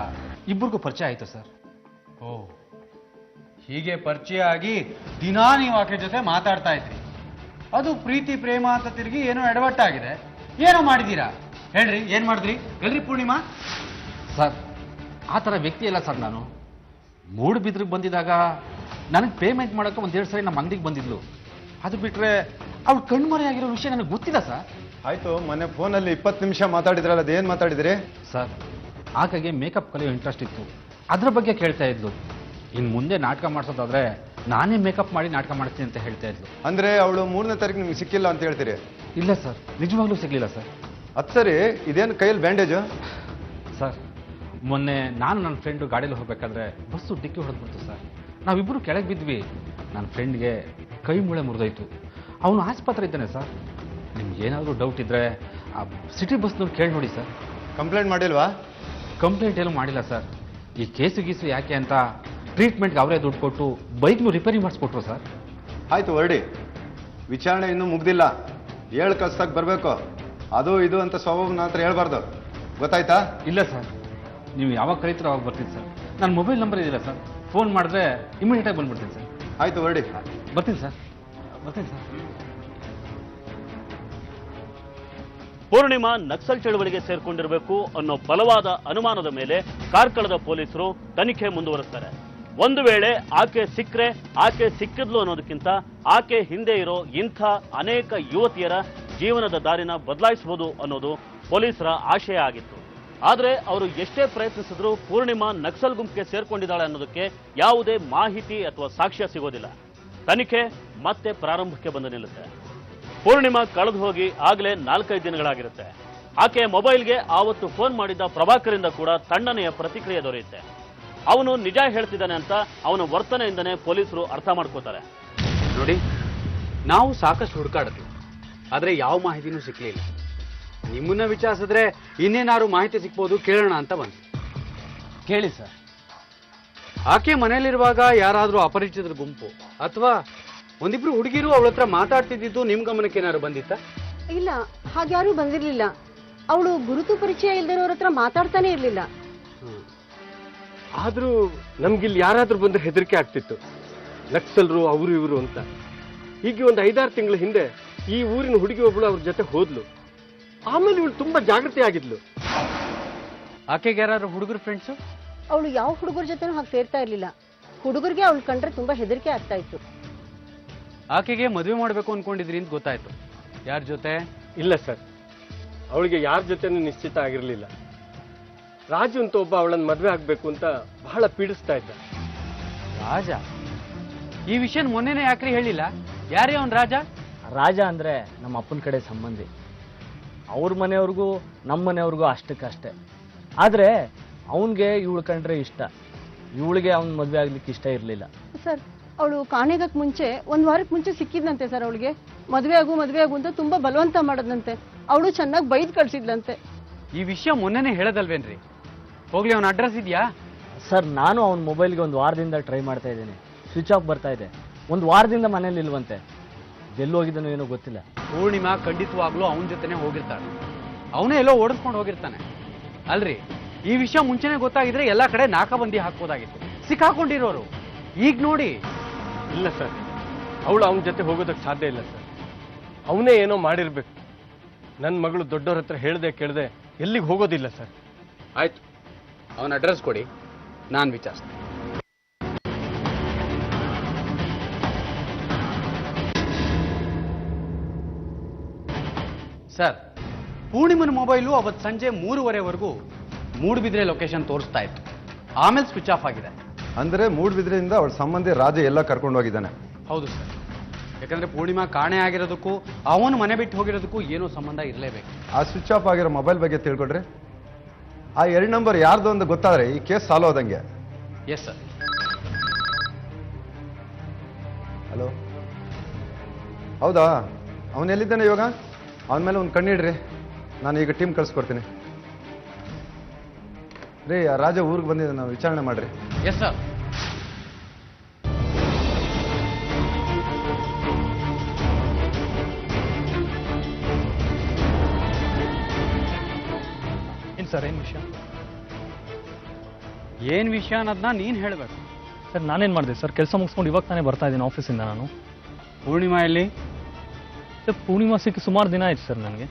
ಇಬ್ಬರಿಗೂ ಪರಿಚಯ ಆಯಿತು ಸರ್. ಓ, ಹೀಗೆ ಪರಿಚಯ ಆಗಿ ದಿನಾ ನೀವು ಆಕೆ ಜೊತೆ ಮಾತಾಡ್ತಾ ಇದ್ರಿ. ಅದು ಪ್ರೀತಿ ಪ್ರೇಮ ಅಂತ ತಿರುಗಿ ಏನೋ ಎಡವಟ್ಟಾಗಿದೆ. ಏನೋ ಮಾಡಿದ್ದೀರಾ? ಹೇಳ್ರಿ, ಏನ್ ಮಾಡಿದ್ರಿ? ಹೇಳ್ರಿ ಪೂರ್ಣಿಮಾ. ಸರ್, ಆ ಥರ ವ್ಯಕ್ತಿ ಅಲ್ಲ ಸರ್ ನಾನು. ಮೂಡುಬಿದ್ರಿಗೆ ಬಂದಿದ್ದಾಗ ನನಗೆ ಪೇಮೆಂಟ್ ಮಾಡೋಕ್ಕೆ 1-2 ಸರಿ ನಮ್ಮ ಅಂಗಡಿಗೆ ಬಂದಿದ್ಲು. ಅದು ಬಿಟ್ಟರೆ ಅವಳು ಕಣ್ಮರೆ ಆಗಿರೋ ವಿಷಯ ನನಗೆ ಗೊತ್ತಿಲ್ಲ ಸರ್. ಆಯ್ತು, ಮೊನ್ನೆ ಫೋನಲ್ಲಿ 20 ನಿಮಿಷ ಮಾತಾಡಿದ್ರಲ್ಲ, ಅದೇನು ಮಾತಾಡಿದ್ರಿ? ಸರ್, ಆಕೆಗೆ ಮೇಕಪ್ ಕಲಿಯೋ ಇಂಟ್ರೆಸ್ಟ್ ಇತ್ತು, ಅದ್ರ ಬಗ್ಗೆ ಕೇಳ್ತಾ ಇದ್ಲು. ಇನ್ನು ಮುಂದೆ ನಾಟಕ ಮಾಡಿಸೋದಾದ್ರೆ ನಾನೇ ಮೇಕಪ್ ಮಾಡಿ ನಾಟಕ ಮಾಡ್ತೀನಿ ಅಂತ ಹೇಳ್ತಾ ಇದ್ಲು. ಅಂದ್ರೆ ಅವಳು 3ನೇ ತಾರೀಕು ನಿಮ್ಗೆ ಸಿಕ್ಕಿಲ್ಲ ಅಂತ ಹೇಳ್ತೀರಿ? ಇಲ್ಲ ಸರ್, ನಿಜವಾಗ್ಲೂ ಸಿಗಲಿಲ್ಲ ಸರ್. ಅದು ಸರಿ, ಇದೇನು ಕೈಯಲ್ಲಿ ಬ್ಯಾಂಡೇಜು? ಸರ್, ಮೊನ್ನೆ ನಾನು ನನ್ನ ಫ್ರೆಂಡು ಗಾಡೀಲಿ ಹೋಗ್ಬೇಕಾದ್ರೆ ಬಸ್ಸು ಡಿಕ್ಕಿ ಹೊಡೆದ್ಬಿಡ್ತು ಸರ್. ನಾವಿಬ್ಬರು ಕೆಳಗೆ ಬಿದ್ವಿ. ನನ್ನ ಫ್ರೆಂಡ್ಗೆ ಕೈ ಮೂಳೆ ಮುರಿದೋಯ್ತು. ಅವನು ಆಸ್ಪತ್ರೆ ಇದ್ದಾನೆ ಸರ್. ನಿಮ್ಗೆ ಏನಾದರೂ ಡೌಟ್ ಇದ್ದರೆ ಆ ಸಿಟಿ ಬಸ್ನವ್ರು ಕೇಳಿ ನೋಡಿ ಸರ್. ಕಂಪ್ಲೇಂಟ್ ಮಾಡಿಲ್ವಾ? ಕಂಪ್ಲೇಂಟ್ ಏನೂ ಮಾಡಿಲ್ಲ ಸರ್. ಈ ಕೇಸು ಗೀಸು ಯಾಕೆ ಅಂತ ಟ್ರೀಟ್ಮೆಂಟ್ಗೆ ಅವರೇ ದುಡ್ಡು ಕೊಟ್ಟು ಬೈಕ್ನು ರಿಪೇರಿ ಮಾಡಿಸ್ಕೊಟ್ರು ಸರ್. ಆಯ್ತು, ಹೊರಡಿ. ವಿಚಾರಣೆ ಇನ್ನೂ ಮುಗ್ದಿಲ್ಲ. 7 ಕಲ್ಸಕ್ಕೆ ಬರಬೇಕು. ಅದು ಇದು ಅಂತ ಸ್ವಭಾವನ ಹತ್ರ ಹೇಳ್ಬಾರ್ದು, ಗೊತ್ತಾಯ್ತಾ? ಇಲ್ಲ ಸರ್, ನೀವು ಯಾವಾಗ ಕರೀತೀರೋ ಅವಾಗ ಬರ್ತೀನಿ ಸರ್. ನನ್ನ ಮೊಬೈಲ್ ನಂಬರ್ ಇದೆಯಲ್ಲ ಸರ್, ಫೋನ್ ಮಾಡಿದ್ರೆ ಇಮಿಡಿಯೇಟಾಗಿ ಬಂದ್ಬಿಡ್ತೀನಿ ಸರ್. ಆಯ್ತು, ಹೊರಡಿ. ಬರ್ತೀನಿ ಸರ್, ಬರ್ತೀನಿ ಸರ್. ಪೂರ್ಣಿಮಾ ನಕ್ಸಲ್ ಚಳವಳಿಗೆ ಸೇರ್ಕೊಂಡಿರಬೇಕು ಅನ್ನೋ ಬಲವಾದ ಅನುಮಾನದ ಮೇಲೆ ಕಾರ್ಕಳದ ಪೊಲೀಸರು ತನಿಖೆ ಮುಂದುವರಿಸ್ತಾರೆ. ಒಂದು ವೇಳೆ ಆಕೆ ಸಿಕ್ಕರೆ ಆಕೆ ಸಿಕ್ಕಿದ್ಲು ಅನ್ನೋದಕ್ಕಿಂತ ಆಕೆ ಹಿಂದೆ ಇರೋ ಇಂಥ ಅನೇಕ ಯುವತಿಯರ ಜೀವನದ ದಾರಿನ ಬದಲಾಯಿಸಬಹುದು ಅನ್ನೋದು ಪೊಲೀಸರ ಆಶಯ ಆಗಿತ್ತು. ಆದರೆ ಅವರು ಎಷ್ಟೇ ಪ್ರಯತ್ನಿಸಿದ್ರೂ ಪೂರ್ಣಿಮಾ ನಕ್ಸಲ್ ಗುಂಪಿಗೆ ಸೇರ್ಕೊಂಡಿದ್ದಾಳೆ ಅನ್ನೋದಕ್ಕೆ ಯಾವುದೇ ಮಾಹಿತಿ ಅಥವಾ ಸಾಕ್ಷ್ಯ ಸಿಗೋದಿಲ್ಲ. ತನಿಖೆ ಮತ್ತೆ ಪ್ರಾರಂಭಕ್ಕೆ ಬಂದು ನಿಲ್ಲುತ್ತೆ. ಪೂರ್ಣಿಮಾ ಕಳೆದು ಹೋಗಿ ಆಗಲೇ 4-5 ದಿನಗಳಾಗಿರುತ್ತೆ. ಆಕೆಯ ಮೊಬೈಲ್ಗೆ ಆವತ್ತು ಫೋನ್ ಮಾಡಿದ್ದ ಪ್ರಭಾಕರಿಂದ ಕೂಡ ತಣ್ಣನೆಯ ಪ್ರತಿಕ್ರಿಯೆ ದೊರೆಯುತ್ತೆ. ಅವನು ನಿಜ ಹೇಳ್ತಿದ್ದಾನೆ ಅಂತ ಅವನ ವರ್ತನೆಯಿಂದನೇ ಪೊಲೀಸರು ಅರ್ಥ ಮಾಡ್ಕೋತಾರೆ. ನೋಡಿ, ನಾವು ಸಾಕಷ್ಟು ಹುಡುಕಾಡಿದ್ವಿ, ಆದರೆ ಯಾವ ಮಾಹಿತಿನೂ ಸಿಕ್ಕಲಿಲ್ಲ. ನಿಮ್ಮನ್ನ ವಿಚಾರಿಸಿದ್ರೆ ಇನ್ನೇನಾದ್ರು ಮಾಹಿತಿ ಸಿಗ್ಬೋದು, ಕೇಳೋಣ ಅಂತ ಬಂತು. ಕೇಳಿ ಸರ್, ಆಕೆ ಮನೆಯಲ್ಲಿರುವಾಗ ಯಾರಾದರೂ ಅಪರಿಚಿತರ ಗುಂಪು ಅಥವಾ ಒಂದಿಬ್ರು ಹುಡುಗಿರು ಅವಳ ಹತ್ರ ಮಾತಾಡ್ತಿದ್ದು ನಿಮ್ ಗಮನಕ್ಕೆ ಏನಾದ್ರು ಬಂದಿತ್ತಾ? ಇಲ್ಲ, ಹಾಗ್ಯಾರೂ ಬಂದಿರಲಿಲ್ಲ. ಅವಳು ಗುರುತು ಪರಿಚಯ ಇಲ್ದಿರೋರ ಹತ್ರ ಮಾತಾಡ್ತಾನೆ ಇರಲಿಲ್ಲ. ಆದ್ರೂ ನಮ್ಗಿಲ್ಲಿ ಯಾರಾದ್ರೂ ಬಂದ್ರೆ ಹೆದರಿಕೆ ಆಗ್ತಿತ್ತು, ನಕ್ಸಲ್ರು ಅವರು ಇವರು ಅಂತ. ಹೀಗೆ ಒಂದು 5-6 ತಿಂಗಳ ಹಿಂದೆ ಈ ಊರಿನ ಹುಡುಗಿ ಒಬ್ಳು ಅವ್ರ ಜೊತೆ ಹೋದ್ಲು. ಆಮೇಲೆ ಇವಳು ತುಂಬಾ ಜಾಗೃತಿ ಆಗಿದ್ಲು. ಆಕೆಗೆ ಯಾರು ಹುಡುಗರು ಫ್ರೆಂಡ್ಸು? ಅವಳು ಯಾವ ಹುಡುಗರ ಜೊತೆನೂ ಹಾಗೆ ಸೇರ್ತಾ ಇರಲಿಲ್ಲ. ಹುಡುಗರಿಗೆ ಅವಳು ಕಂಡ್ರೆ ತುಂಬಾ ಹೆದರಿಕೆ ಆಗ್ತಾ ಇತ್ತು. ಆಕೆಗೆ ಮದುವೆ ಮಾಡಬೇಕು ಅನ್ಕೊಂಡಿದ್ರಿ ಅಂತ ಗೊತ್ತಾಯ್ತು. ಯಾರ ಜೊತೆ? ಇಲ್ಲ ಸರ್, ಅವಳಿಗೆ ಯಾರ ಜೊತೆನೂ ನಿಶ್ಚಿತ ಆಗಿರ್ಲಿಲ್ಲ. ರಾಜು ಅಂತ ಒಬ್ಬ ಅವಳನ್ನ ಮದುವೆ ಆಗ್ಬೇಕು ಅಂತ ಬಹಳ ಪೀಡಿಸ್ತಾ ಇದ್ದ. ರಾಜ? ಈ ವಿಷಯ ಮೊನ್ನೆನೇ ಯಾಕ್ರಿ ಹೇಳಿಲ್ಲ? ಯಾರೇ ಅವನ್ ರಾಜ? ರಾಜ ಅಂದ್ರೆ ನಮ್ಮ ಅಪ್ಪನ ಕಡೆ ಸಂಬಂಧಿ. ಅವ್ರ ಮನೆಯವ್ರಿಗೂ ನಮ್ಮ ಮನೆಯವ್ರಿಗೂ ಅಷ್ಟಕ್ಕಷ್ಟೇ. ಆದರೆ ಅವನಿಗೆ ಇವಳು ಕಂಡ್ರೆ ಇಷ್ಟ, ಇವಳಿಗೆ ಅವನ ಮದುವೆ ಆಗ್ಲಿಕ್ಕೆ ಇಷ್ಟ ಇರಲಿಲ್ಲ. ಸರ್, ಅವಳು ಕಾಣೆಗಕ್ಕೆ ಮುಂಚೆ 1 ವಾರಕ್ಕೆ ಮುಂಚೆ ಸಿಕ್ಕಿದ್ನಂತೆ ಸರ್ ಅವಳಿಗೆ. ಮದುವೆ ಆಗು ಅಂತ ತುಂಬಾ ಬಲವಂತ ಮಾಡದಂತೆ. ಅವಳು ಚೆನ್ನಾಗಿ ಬೈದ್ ಕಳ್ಸಿದ್ಲಂತೆ. ಈ ವಿಷಯ ಮೊನ್ನೆನೇ ಹೇಳೋದಲ್ವೇನ್ರಿ? ಹೋಗ್ಲಿ, ಅವನ ಅಡ್ರೆಸ್ ಇದೆಯಾ? ಸರ್, ನಾನು ಅವನ ಮೊಬೈಲ್ಗೆ ಒಂದು ವಾರದಿಂದ ಟ್ರೈ ಮಾಡ್ತಾ ಇದ್ದೀನಿ. ಸ್ವಿಚ್ ಆಫ್ ಬರ್ತಾ ಇದೆ. ಒಂದು ವಾರದಿಂದ ಮನೇಲಿ ಇಲ್ವಂತೆ. ಎಲ್ಲಿ ಹೋಗಿದ್ದಾನೋ ಏನೋ ಗೊತ್ತಿಲ್ಲ. ಪೂರ್ಣಿಮಾ ಖಂಡಿತವಾಗ್ಲೂ ಅವನ ಜೊತೆನೆ ಹೋಗಿರ್ತಾನೆ. ಅವನೇ ಎಲ್ಲೋ ಓಡಿಸ್ಕೊಂಡು ಹೋಗಿರ್ತಾನೆ. ಅಲ್ರಿ, ಈ ವಿಷಯ ಮುಂಚೆನೆ ಗೊತ್ತಾಗಿದ್ರೆ ಎಲ್ಲ ಕಡೆ ನಾಕಾಬಂದಿ ಹಾಕ್ಬೋದಾಗಿತ್ತು. ಸಿಕ್ಕಾಕೊಂಡಿರೋರು ಈಗ ನೋಡಿ. ಇಲ್ಲ ಸರ್, ಅವಳು ಅವನ ಜೊತೆ ಹೋಗೋದಕ್ಕೆ ಸಾಧ್ಯ ಇಲ್ಲ ಸರ್. ಅವನೇ ಏನೋ ಮಾಡಿರ್ಬೇಕು. ನನ್ನ ಮಗಳು ದೊಡ್ಡವ್ರ ಹತ್ರ ಹೇಳ್ದೆ ಕೇಳ್ದೆ ಎಲ್ಲಿಗೆ ಹೋಗೋದಿಲ್ಲ ಸರ್. ಆಯ್ತು, ಅವನ ಅಡ್ರೆಸ್ ಕೊಡಿ, ನಾನು ವಿಚಾರಿಸ್ತೀನಿ. ಸರ್, ಪೂರ್ಣಿಮನ ಮೊಬೈಲು ಅವತ್ತು ಸಂಜೆ 3:30ವರೆಗೂ ಮೂಡುಬಿದ್ರೆ ಲೊಕೇಶನ್ ತೋರಿಸ್ತಾ ಇತ್ತು. ಆಮೇಲೆ ಸ್ವಿಚ್ ಆಫ್ ಆಗಿದೆ. ಅಂದ್ರೆ ಮೂಡ್ಬಿದ್ರೆಯಿಂದ ಅವಳ ಸಂಬಂಧಿ ರಾಜ ಎಲ್ಲ ಕರ್ಕೊಂಡು ಹೋಗಿದ್ದಾನೆ. ಹೌದು ಸರ್, ಯಾಕಂದ್ರೆ ಪೂರ್ಣಿಮಾ ಕಾಣೆ ಆಗಿರೋದಕ್ಕೂ ಅವನು ಮನೆ ಬಿಟ್ಟು ಹೋಗಿರೋದಕ್ಕೂ ಏನೋ ಸಂಬಂಧ ಇರಲೇಬೇಕು. ಆ ಸ್ವಿಚ್ ಆಫ್ ಆಗಿರೋ ಮೊಬೈಲ್ ಬಗ್ಗೆ ತಿಳ್ಕೊಡ್ರಿ. ಆ 2 ನಂಬರ್ ಯಾರ್ದು ಅಂತ ಗೊತ್ತಾದ್ರೆ ಈ ಕೇಸ್ ಸಾಲ್ವ್ ಆದಂಗೆ. Yes sir. ಹಲೋ, ಹೌದಾ? ಅವನು ಎಲ್ಲಿದ್ದಾನೆ ಇವಾಗ? ಅವನ ಮೇಲೆ ಒಂದು ಕಣ್ಣಿಡ್ರಿ, ನಾನು ಈಗ ಟೀಮ್ ಕಳಿಸ್ಕೊಡ್ತೀನಿ. ರೀ, ಆ ರಾಜ ಊರಿಗೆ ಬಂದಿದ್ದ, ನಾವು ವಿಚಾರಣೆ ಮಾಡ್ರಿ. Yes sir. ಏನು ಸರ್, ಏನು ವಿಷಯ? ಏನು ವಿಷಯ ಅನ್ನೋದನ್ನ ನೀನು ಹೇಳಬೇಕು. ಸರ್, ನಾನೇನು ಮಾಡಿದೆ ಸರ್? ಕೆಲಸ ಮುಗಿಸ್ಕೊಂಡು ಇವಾಗ ತಾನೇ ಬರ್ತಾ ಇದ್ದೀನಿ ಆಫೀಸಿಂದ ನಾನು. ಪೂರ್ಣಿಮಾ ಎಲ್ಲಿ? ಸರ್, ಪೂರ್ಣಿಮಾ ಸಿಕ್ಕಿ ಸುಮಾರು ದಿನ ಆಯ್ತು ಸರ್ ನನಗೆ.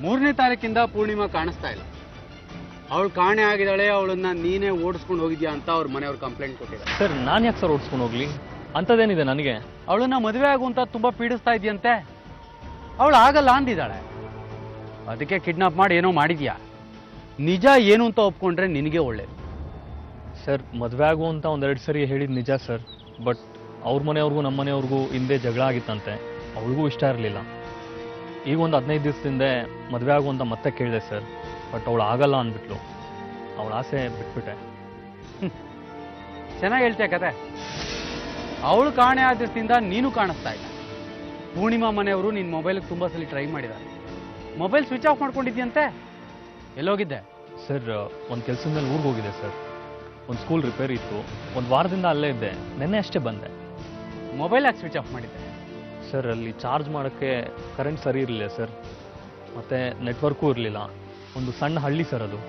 3ನೇ ತಾರೀಕಿಂದ ಪೂರ್ಣಿಮಾ ಕಾಣಿಸ್ತಾ ಇಲ್ಲ. ಅವಳು ಕಾಣೆ ಆಗಿದ್ದಾಳೆ, ಅವಳನ್ನ ನೀನೇ ಓಡಿಸ್ಕೊಂಡು ಹೋಗಿದ್ಯಾ ಅಂತ ಅವ್ರ ಮನೆಯವ್ರು ಕಂಪ್ಲೇಂಟ್ ಕೊಟ್ಟಿದ್ದಾರೆ. ಸರ್, ನಾನು ಯಾಕೆ ಸರ್ ಓಡಿಸ್ಕೊಂಡು ಹೋಗ್ಲಿ? ಅಂಥದ್ದೇನಿದೆ ನನಗೆ? ಅವಳನ್ನ ಮದುವೆ ಆಗುವಂತ ತುಂಬಾ ಪೀಡಿಸ್ತಾ ಇದೆಯಂತೆ. ಅವಳು ಆಗಲ್ಲ ಅಂದಿದ್ದಾಳೆ. ಅದಕ್ಕೆ ಕಿಡ್ನಾಪ್ ಮಾಡಿ ಏನೋ ಮಾಡಿದ್ಯಾ. ನಿಜ ಏನು ಅಂತ ಒಪ್ಕೊಂಡ್ರೆ ನಿನಗೆ ಒಳ್ಳೇದು. ಸರ್, ಮದುವೆ ಆಗು ಅಂತ 1-2 ಸರಿ ಹೇಳಿದ್ದು ನಿಜ ಸರ್. ಬಟ್ ಅವ್ರ ಮನೆಯವ್ರಿಗೂ ನಮ್ಮ ಮನೆಯವ್ರಿಗೂ ಹಿಂದೆ ಜಗಳ ಆಗಿತ್ತಂತೆ. ಅವಳಿಗೂ ಇಷ್ಟ ಇರಲಿಲ್ಲ. ಈಗ ಒಂದು 15 ದಿವಸದಿಂದ ಮದುವೆ ಆಗು ಅಂತ ಮತ್ತೆ ಕೇಳಿದೆ ಸರ್. ಬಟ್ ಅವಳು ಆಗಲ್ಲ ಅಂದ್ಬಿಟ್ಲು. ಅವಳ ಆಸೆ ಬಿಟ್ಬಿಟ್ಟೆ. ಚೆನ್ನಾಗಿ ಹೇಳ್ತೀಯ ಕತೆ. ಅವಳು ಕಾಣೆ ಆದ ದಿವಸದಿಂದ ನೀನು ಕಾಣಿಸ್ತಾ ಇಲ್ಲ. ಪೂರ್ಣಿಮಾ ಮನೆಯವರು ನಿನ್ನ ಮೊಬೈಲ್ಗೆ ತುಂಬ ಸಲ ಟ್ರೈ ಮಾಡಿದ್ದಾರೆ. ಮೊಬೈಲ್ ಸ್ವಿಚ್ ಆಫ್ ಮಾಡ್ಕೊಂಡಿದ್ಯಂತೆ. ಎಲ್ಲೋಗಿದ್ದೆ? ಸರ್, ಒಂದು ಕೆಲಸದ ಮೇಲೆ ಊರಿಗೆ ಹೋಗಿದೆ ಸರ್. ಒಂದು ಸ್ಕೂಲ್ ರಿಪೇರಿ ಇತ್ತು. 1 ವಾರದಿಂದ ಅಲ್ಲೇ ಇದ್ದೆ. ನೆನ್ನೆ ಅಷ್ಟೇ ಬಂದೆ. ಮೊಬೈಲ್ ಯಾಕೆ ಸ್ವಿಚ್ ಆಫ್ ಮಾಡಿದ್ದೆ? ಸರ್, ಅಲ್ಲಿ ಚಾರ್ಜ್ ಮಾಡೋಕ್ಕೆ ಕರೆಂಟ್ ಸರಿ ಇರಲಿಲ್ಲ ಸರ್. ಮತ್ತು ನೆಟ್ವರ್ಕೂ ಇರಲಿಲ್ಲ. ಒಂದು ಸಣ್ಣ ಹಳ್ಳಿ ಸರ್ ಅದು.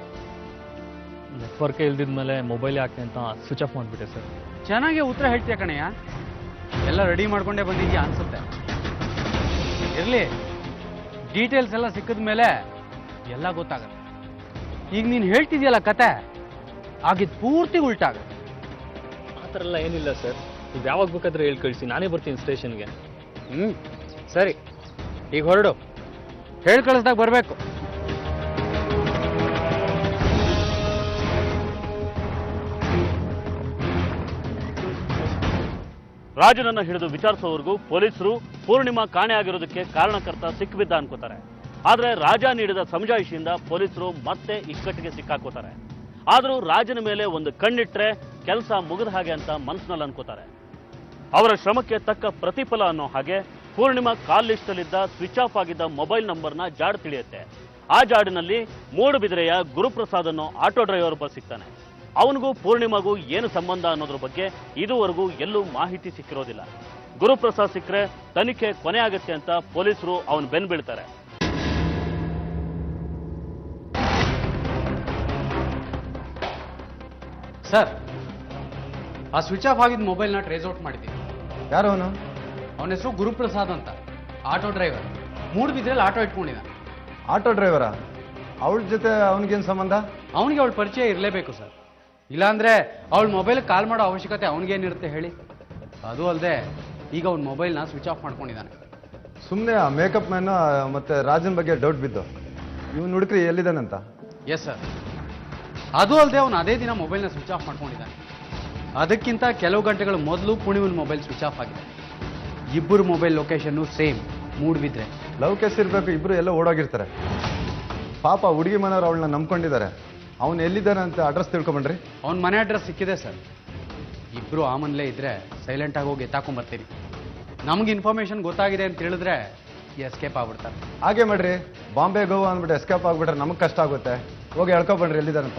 ನೆಟ್ವರ್ಕೇ ಇಲ್ದಿದ ಮೇಲೆ ಮೊಬೈಲ್ ಯಾಕೆ ಅಂತ ಸ್ವಿಚ್ ಆಫ್ ಮಾಡಿಬಿಟ್ಟೆ ಸರ್. ಚೆನ್ನಾಗಿ ಉತ್ತರ ಹೇಳ್ತೀಯ ಕಣಯ್ಯ. ಎಲ್ಲ ರೆಡಿ ಮಾಡ್ಕೊಂಡೇ ಬಂದಿದ್ಯಾ ಅನ್ಸುತ್ತೆ. ಇರಲಿ, ಡೀಟೇಲ್ಸ್ ಎಲ್ಲ ಸಿಕ್ಕಿದ ಮೇಲೆ ಎಲ್ಲ ಗೊತ್ತಾಗುತ್ತೆ. ಈಗ ನೀನು ಹೇಳ್ತಿದ್ಯಲ್ಲ ಕತೆ, ಆಗಿದ್ದು ಪೂರ್ತಿ ಉಲ್ಟಾಗುತ್ತೆ. ಆ ಥರ ಎಲ್ಲ ಏನಿಲ್ಲ ಸರ್. ನೀವು ಯಾವಾಗ ಬೇಕಾದ್ರೆ ಹೇಳಿ ಕಳಿಸಿ, ನಾನೇ ಬರ್ತೀನಿ ಸ್ಟೇಷನ್ಗೆ. ಸರಿ, ಈಗ ಹೊರಡು. ಹೇಳಿ ಕಳಿಸ್ದಾಗ ಬರಬೇಕು. ರಾಜನನ್ನ ಹಿಡಿದು ವಿಚಾರಿಸೋವರೆಗೂ ಪೊಲೀಸರು ಪೂರ್ಣಿಮಾ ಕಾಣೆ ಆಗಿರೋದಕ್ಕೆ ಕಾರಣಕರ್ತ ಸಿಕ್ಕಿಬಿದ್ದ ಅನ್ಕೋತಾರೆ. ಆದ್ರೆ ರಾಜ ನೀಡಿದ ಸಮಜಾಯಿಷಿಯಿಂದ ಪೊಲೀಸರು ಮತ್ತೆ ಇಕ್ಕಟ್ಟಿಗೆ ಸಿಕ್ಕಾಕೋತಾರೆ. ಆದರೂ ರಾಜನ ಮೇಲೆ ಒಂದು ಕಣ್ಣಿಟ್ರೆ ಕೆಲಸ ಮುಗಿದ ಹಾಗೆ ಅಂತ ಮನಸ್ಸಿನಲ್ಲಿ ಅನ್ಕೋತಾರೆ. ಅವರ ಶ್ರಮಕ್ಕೆ ತಕ್ಕ ಪ್ರತಿಫಲ ಅನ್ನೋ ಹಾಗೆ ಪೂರ್ಣಿಮಾ ಕಾಲ್ ಲಿಸ್ಟಲ್ಲಿದ್ದ ಸ್ವಿಚ್ ಆಫ್ ಆಗಿದ್ದ ಮೊಬೈಲ್ ನಂಬರ್ನ ಜಾಡು ತಿಳಿಯುತ್ತೆ. ಆ ಜಾಡಿನಲ್ಲಿ ಮೂಡುಬಿದಿರೆಯ ಗುರುಪ್ರಸಾದ್ ಅನ್ನೋ ಆಟೋ ಡ್ರೈವರ್ ಒಬ್ಬ ಸಿಗ್ತಾನೆ. ಅವನಿಗೂ ಪೂರ್ಣಿಮಾಗೂ ಏನು ಸಂಬಂಧ ಅನ್ನೋದ್ರ ಬಗ್ಗೆ ಇದುವರೆಗೂ ಎಲ್ಲೂ ಮಾಹಿತಿ ಸಿಕ್ಕಿರೋದಿಲ್ಲ. ಗುರುಪ್ರಸಾದ್ ಸಿಕ್ಕರೆ ತನಿಖೆ ಕೊನೆ ಆಗುತ್ತೆ ಅಂತ ಪೊಲೀಸರು ಅವನು ಬೆನ್ನು ಬೀಳ್ತಾರೆ. ಸರ್, ಆ ಸ್ವಿಚ್ ಆಫ್ ಆಗಿದ್ದ ಮೊಬೈಲ್ನ ಟ್ರೇಸ್ ಔಟ್ ಮಾಡಿದ್ದೀನಿ. ಯಾರು ಅವನು? ಅವನ ಹೆಸರು ಗುರುಪ್ರಸಾದ್ ಅಂತ, ಆಟೋ ಡ್ರೈವರ್. ಮೂಡುಬಿದ್ರೆಯಲ್ಲಿ ಆಟೋ ಇಟ್ಕೊಂಡಿದ್ದಾನೆ. ಆಟೋ ಡ್ರೈವರಾ? ಅವಳ ಜೊತೆ ಅವನಿಗೇನು ಸಂಬಂಧ? ಅವನಿಗೆ ಅವಳ ಪರಿಚಯ ಇರಲೇಬೇಕು ಸರ್. ಇಲ್ಲಾಂದ್ರೆ ಅವಳ ಮೊಬೈಲ್ ಕಾಲ್ ಮಾಡೋ ಅವಶ್ಯಕತೆ ಅವನಿಗೇನಿರುತ್ತೆ ಹೇಳಿ? ಅದು ಅಲ್ಲದೆ ಈಗ ಅವನ ಮೊಬೈಲ್ನ ಸ್ವಿಚ್ ಆಫ್ ಮಾಡ್ಕೊಂಡಿದ್ದಾನೆ. ಸುಮ್ಮನೆ ಆ ಮೇಕಪ್ ಮ್ಯಾನ್ ಮತ್ತೆ ರಾಜನ್ ಬಗ್ಗೆ ಡೌಟ್ ಬಿದ್ದು ಇವನು ಹುಡುಕ್ರಿ ಎಲ್ಲಿದ್ದಾನಂತ. S sir. ಅದು ಅಲ್ಲದೆ ಅವನು ಅದೇ ದಿನ ಮೊಬೈಲ್ನ ಸ್ವಿಚ್ ಆಫ್ ಮಾಡ್ಕೊಂಡಿದ್ದಾನೆ. ಅದಕ್ಕಿಂತ ಕೆಲವು ಗಂಟೆಗಳ ಮೊದಲು ಪುಣಿವನ ಮೊಬೈಲ್ ಸ್ವಿಚ್ ಆಫ್ ಆಗಿದೆ. ಇಬ್ಬರು mobile location same, Moodbidri. Love case ಇರಬೇಕು, ಇಬ್ಬರು ಎಲ್ಲ ಓಡೋಗಿರ್ತಾರೆ. ಪಾಪ ಹುಡುಗಿ ಮನೆಯವ್ರು ಅವಳನ್ನ ನಂಬ್ಕೊಂಡಿದ್ದಾರೆ. ಅವನು ಎಲ್ಲಿದ್ದಾನೆ ಅಂತ ಅಡ್ರೆಸ್ ತಿಳ್ಕೊಂಬನ್ರಿ. ಅವನ ಮನೆ ಅಡ್ರೆಸ್ ಸಿಕ್ಕಿದೆ ಸರ್. ಇಬ್ಬರು ಆ ಮನೇಲೇ ಇದ್ರೆ ಸೈಲೆಂಟಾಗಿ ಹೋಗಿ ಎತ್ತಾಕೊಂಬರ್ತೀನಿ. ನಮ್ಗೆ ಇನ್ಫಾರ್ಮೇಶನ್ ಗೊತ್ತಾಗಿದೆ ಅಂತ ಹೇಳಿದ್ರೆ ಎಸ್ಕೇಪ್ ಆಗ್ಬಿಡ್ತಾರೆ. ಹಾಗೆ ಮಾಡ್ರಿ, ಬಾಂಬೆ ಗೋವಾ ಅಂದ್ಬಿಟ್ಟು ಎಸ್ಕೇಪ್ ಆಗ್ಬಿಟ್ರೆ ನಮಗೆ ಕಷ್ಟ ಆಗುತ್ತೆ. ಹೋಗಿ ಹೇಳ್ಕೊಬನ್ರಿ ಎಲ್ಲಿದ್ದಾರಂತ.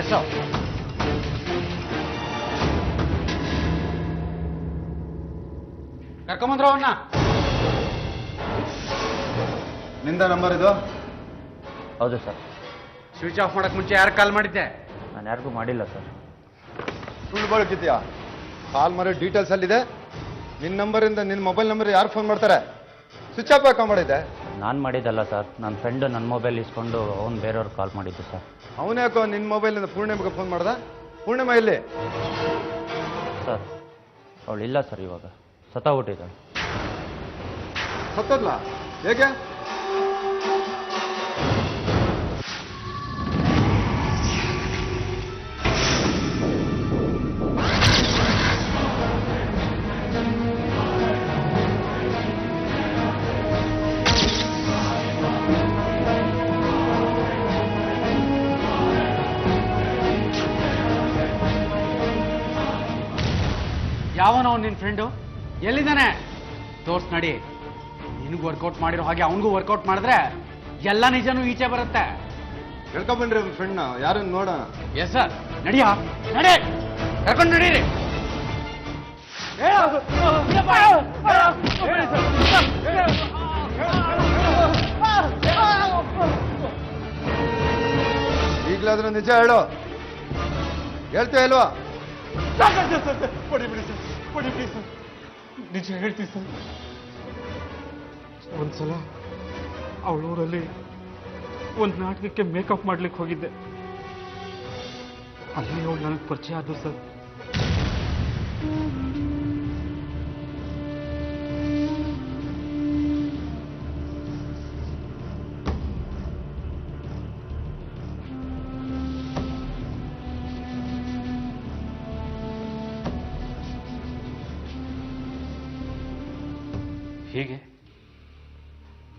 Yes sir. ಕರ್ಕೊಂಬಂದ್ರ ಅವನ್ನ. ನಿಂದ ನಂಬರ್ ಇದು? ಹೌದು ಸರ್. ಸ್ವಿಚ್ ಆಫ್ ಮಾಡಕ್ ಮುಂಚೆ ಯಾರು ಕಾಲ್ ಮಾಡಿದ್ದೆ? ನಾನು ಯಾರಿಗೂ ಮಾಡಿಲ್ಲ ಸರ್. ಸುಳ್ಳು ಬಳಕಿದ್ಯಾ? ಕಾಲ್ ಮಾಡೋ ಡೀಟೇಲ್ಸ್ ಅಲ್ಲಿದೆ. ನಿನ್ನ ನಂಬರಿಂದ ನಿನ್ನ ಮೊಬೈಲ್ ನಂಬರ್ ಯಾರು ಫೋನ್ ಮಾಡ್ತಾರೆ? ಸ್ವಿಚ್ ಆಫ್ ಯಾಕೆ ಮಾಡಿದ್ದೆ? ನಾನು ಮಾಡಿದ್ದಲ್ಲ ಸರ್, ನನ್ನ ಫ್ರೆಂಡು ನನ್ನ ಮೊಬೈಲ್ ಇಸ್ಕೊಂಡು ಅವ್ನು ಬೇರೆಯವ್ರಿಗೆ ಕಾಲ್ ಮಾಡಿದ್ದು ಸರ್. ಅವನ್ಯಾಕೋ ನಿನ್ನ ಮೊಬೈಲಿಂದ ಪೂರ್ಣಿಮೆಗೆ ಫೋನ್ ಮಾಡ್ದ? ಪೂರ್ಣಿಮಾ ಇಲ್ಲಿ? ಸರ್ ಅವಳಿಲ್ಲ ಸರ್, ಇವಾಗ ಸತ್ತೋಗ್ಬಿಟ್ಟಿದ್ದಾಳೆ. ಸತ್ತದ್ಲ? ಹೇಗೆ? ಯಾವನ ಅವ್ನು ನಿನ್ನ ಫ್ರೆಂಡು? ಎಲ್ಲಿದ್ದಾನೆ? ತೋರ್ಸ್ ನಡಿ. ನಿನಗೂ ವರ್ಕೌಟ್ ಮಾಡಿರೋ ಹಾಗೆ ಅವನಿಗೂ ವರ್ಕೌಟ್ ಮಾಡಿದ್ರೆ ಎಲ್ಲ ನಿಜನೂ ಈಚೆ ಬರುತ್ತೆ. ಹೇಳ್ಕೊಬನ್ರಿ ಫ್ರೆಂಡ್ನ, ಯಾರನ್ನು ನೋಡೋಣ. Yes sir. ನಡಿಯಾ, ನಡಿ, ಕರ್ಕೊಂಡು ನಡೀರಿ. ಈಗಲಾದ್ರೂ ನಿಜ ಹೇಳು. ಹೇಳ್ತೀಯ ಇಲ್ವಾ? ನಿಜ ಹೇಳ್ತೀವಿ ಸರ್. ಒಂದ್ಸಲ ಅವಳೂರಲ್ಲಿ ಒಂದು ನಾಟಕಕ್ಕೆ ಮೇಕಪ್ ಮಾಡ್ಲಿಕ್ಕೆ ಹೋಗಿದ್ದೆ. ಅಲ್ಲಿ ಅವಳು ನನಗೆ ಪರಿಚಯ ಆದ್ರು ಸರ್. ಹೀಗೆ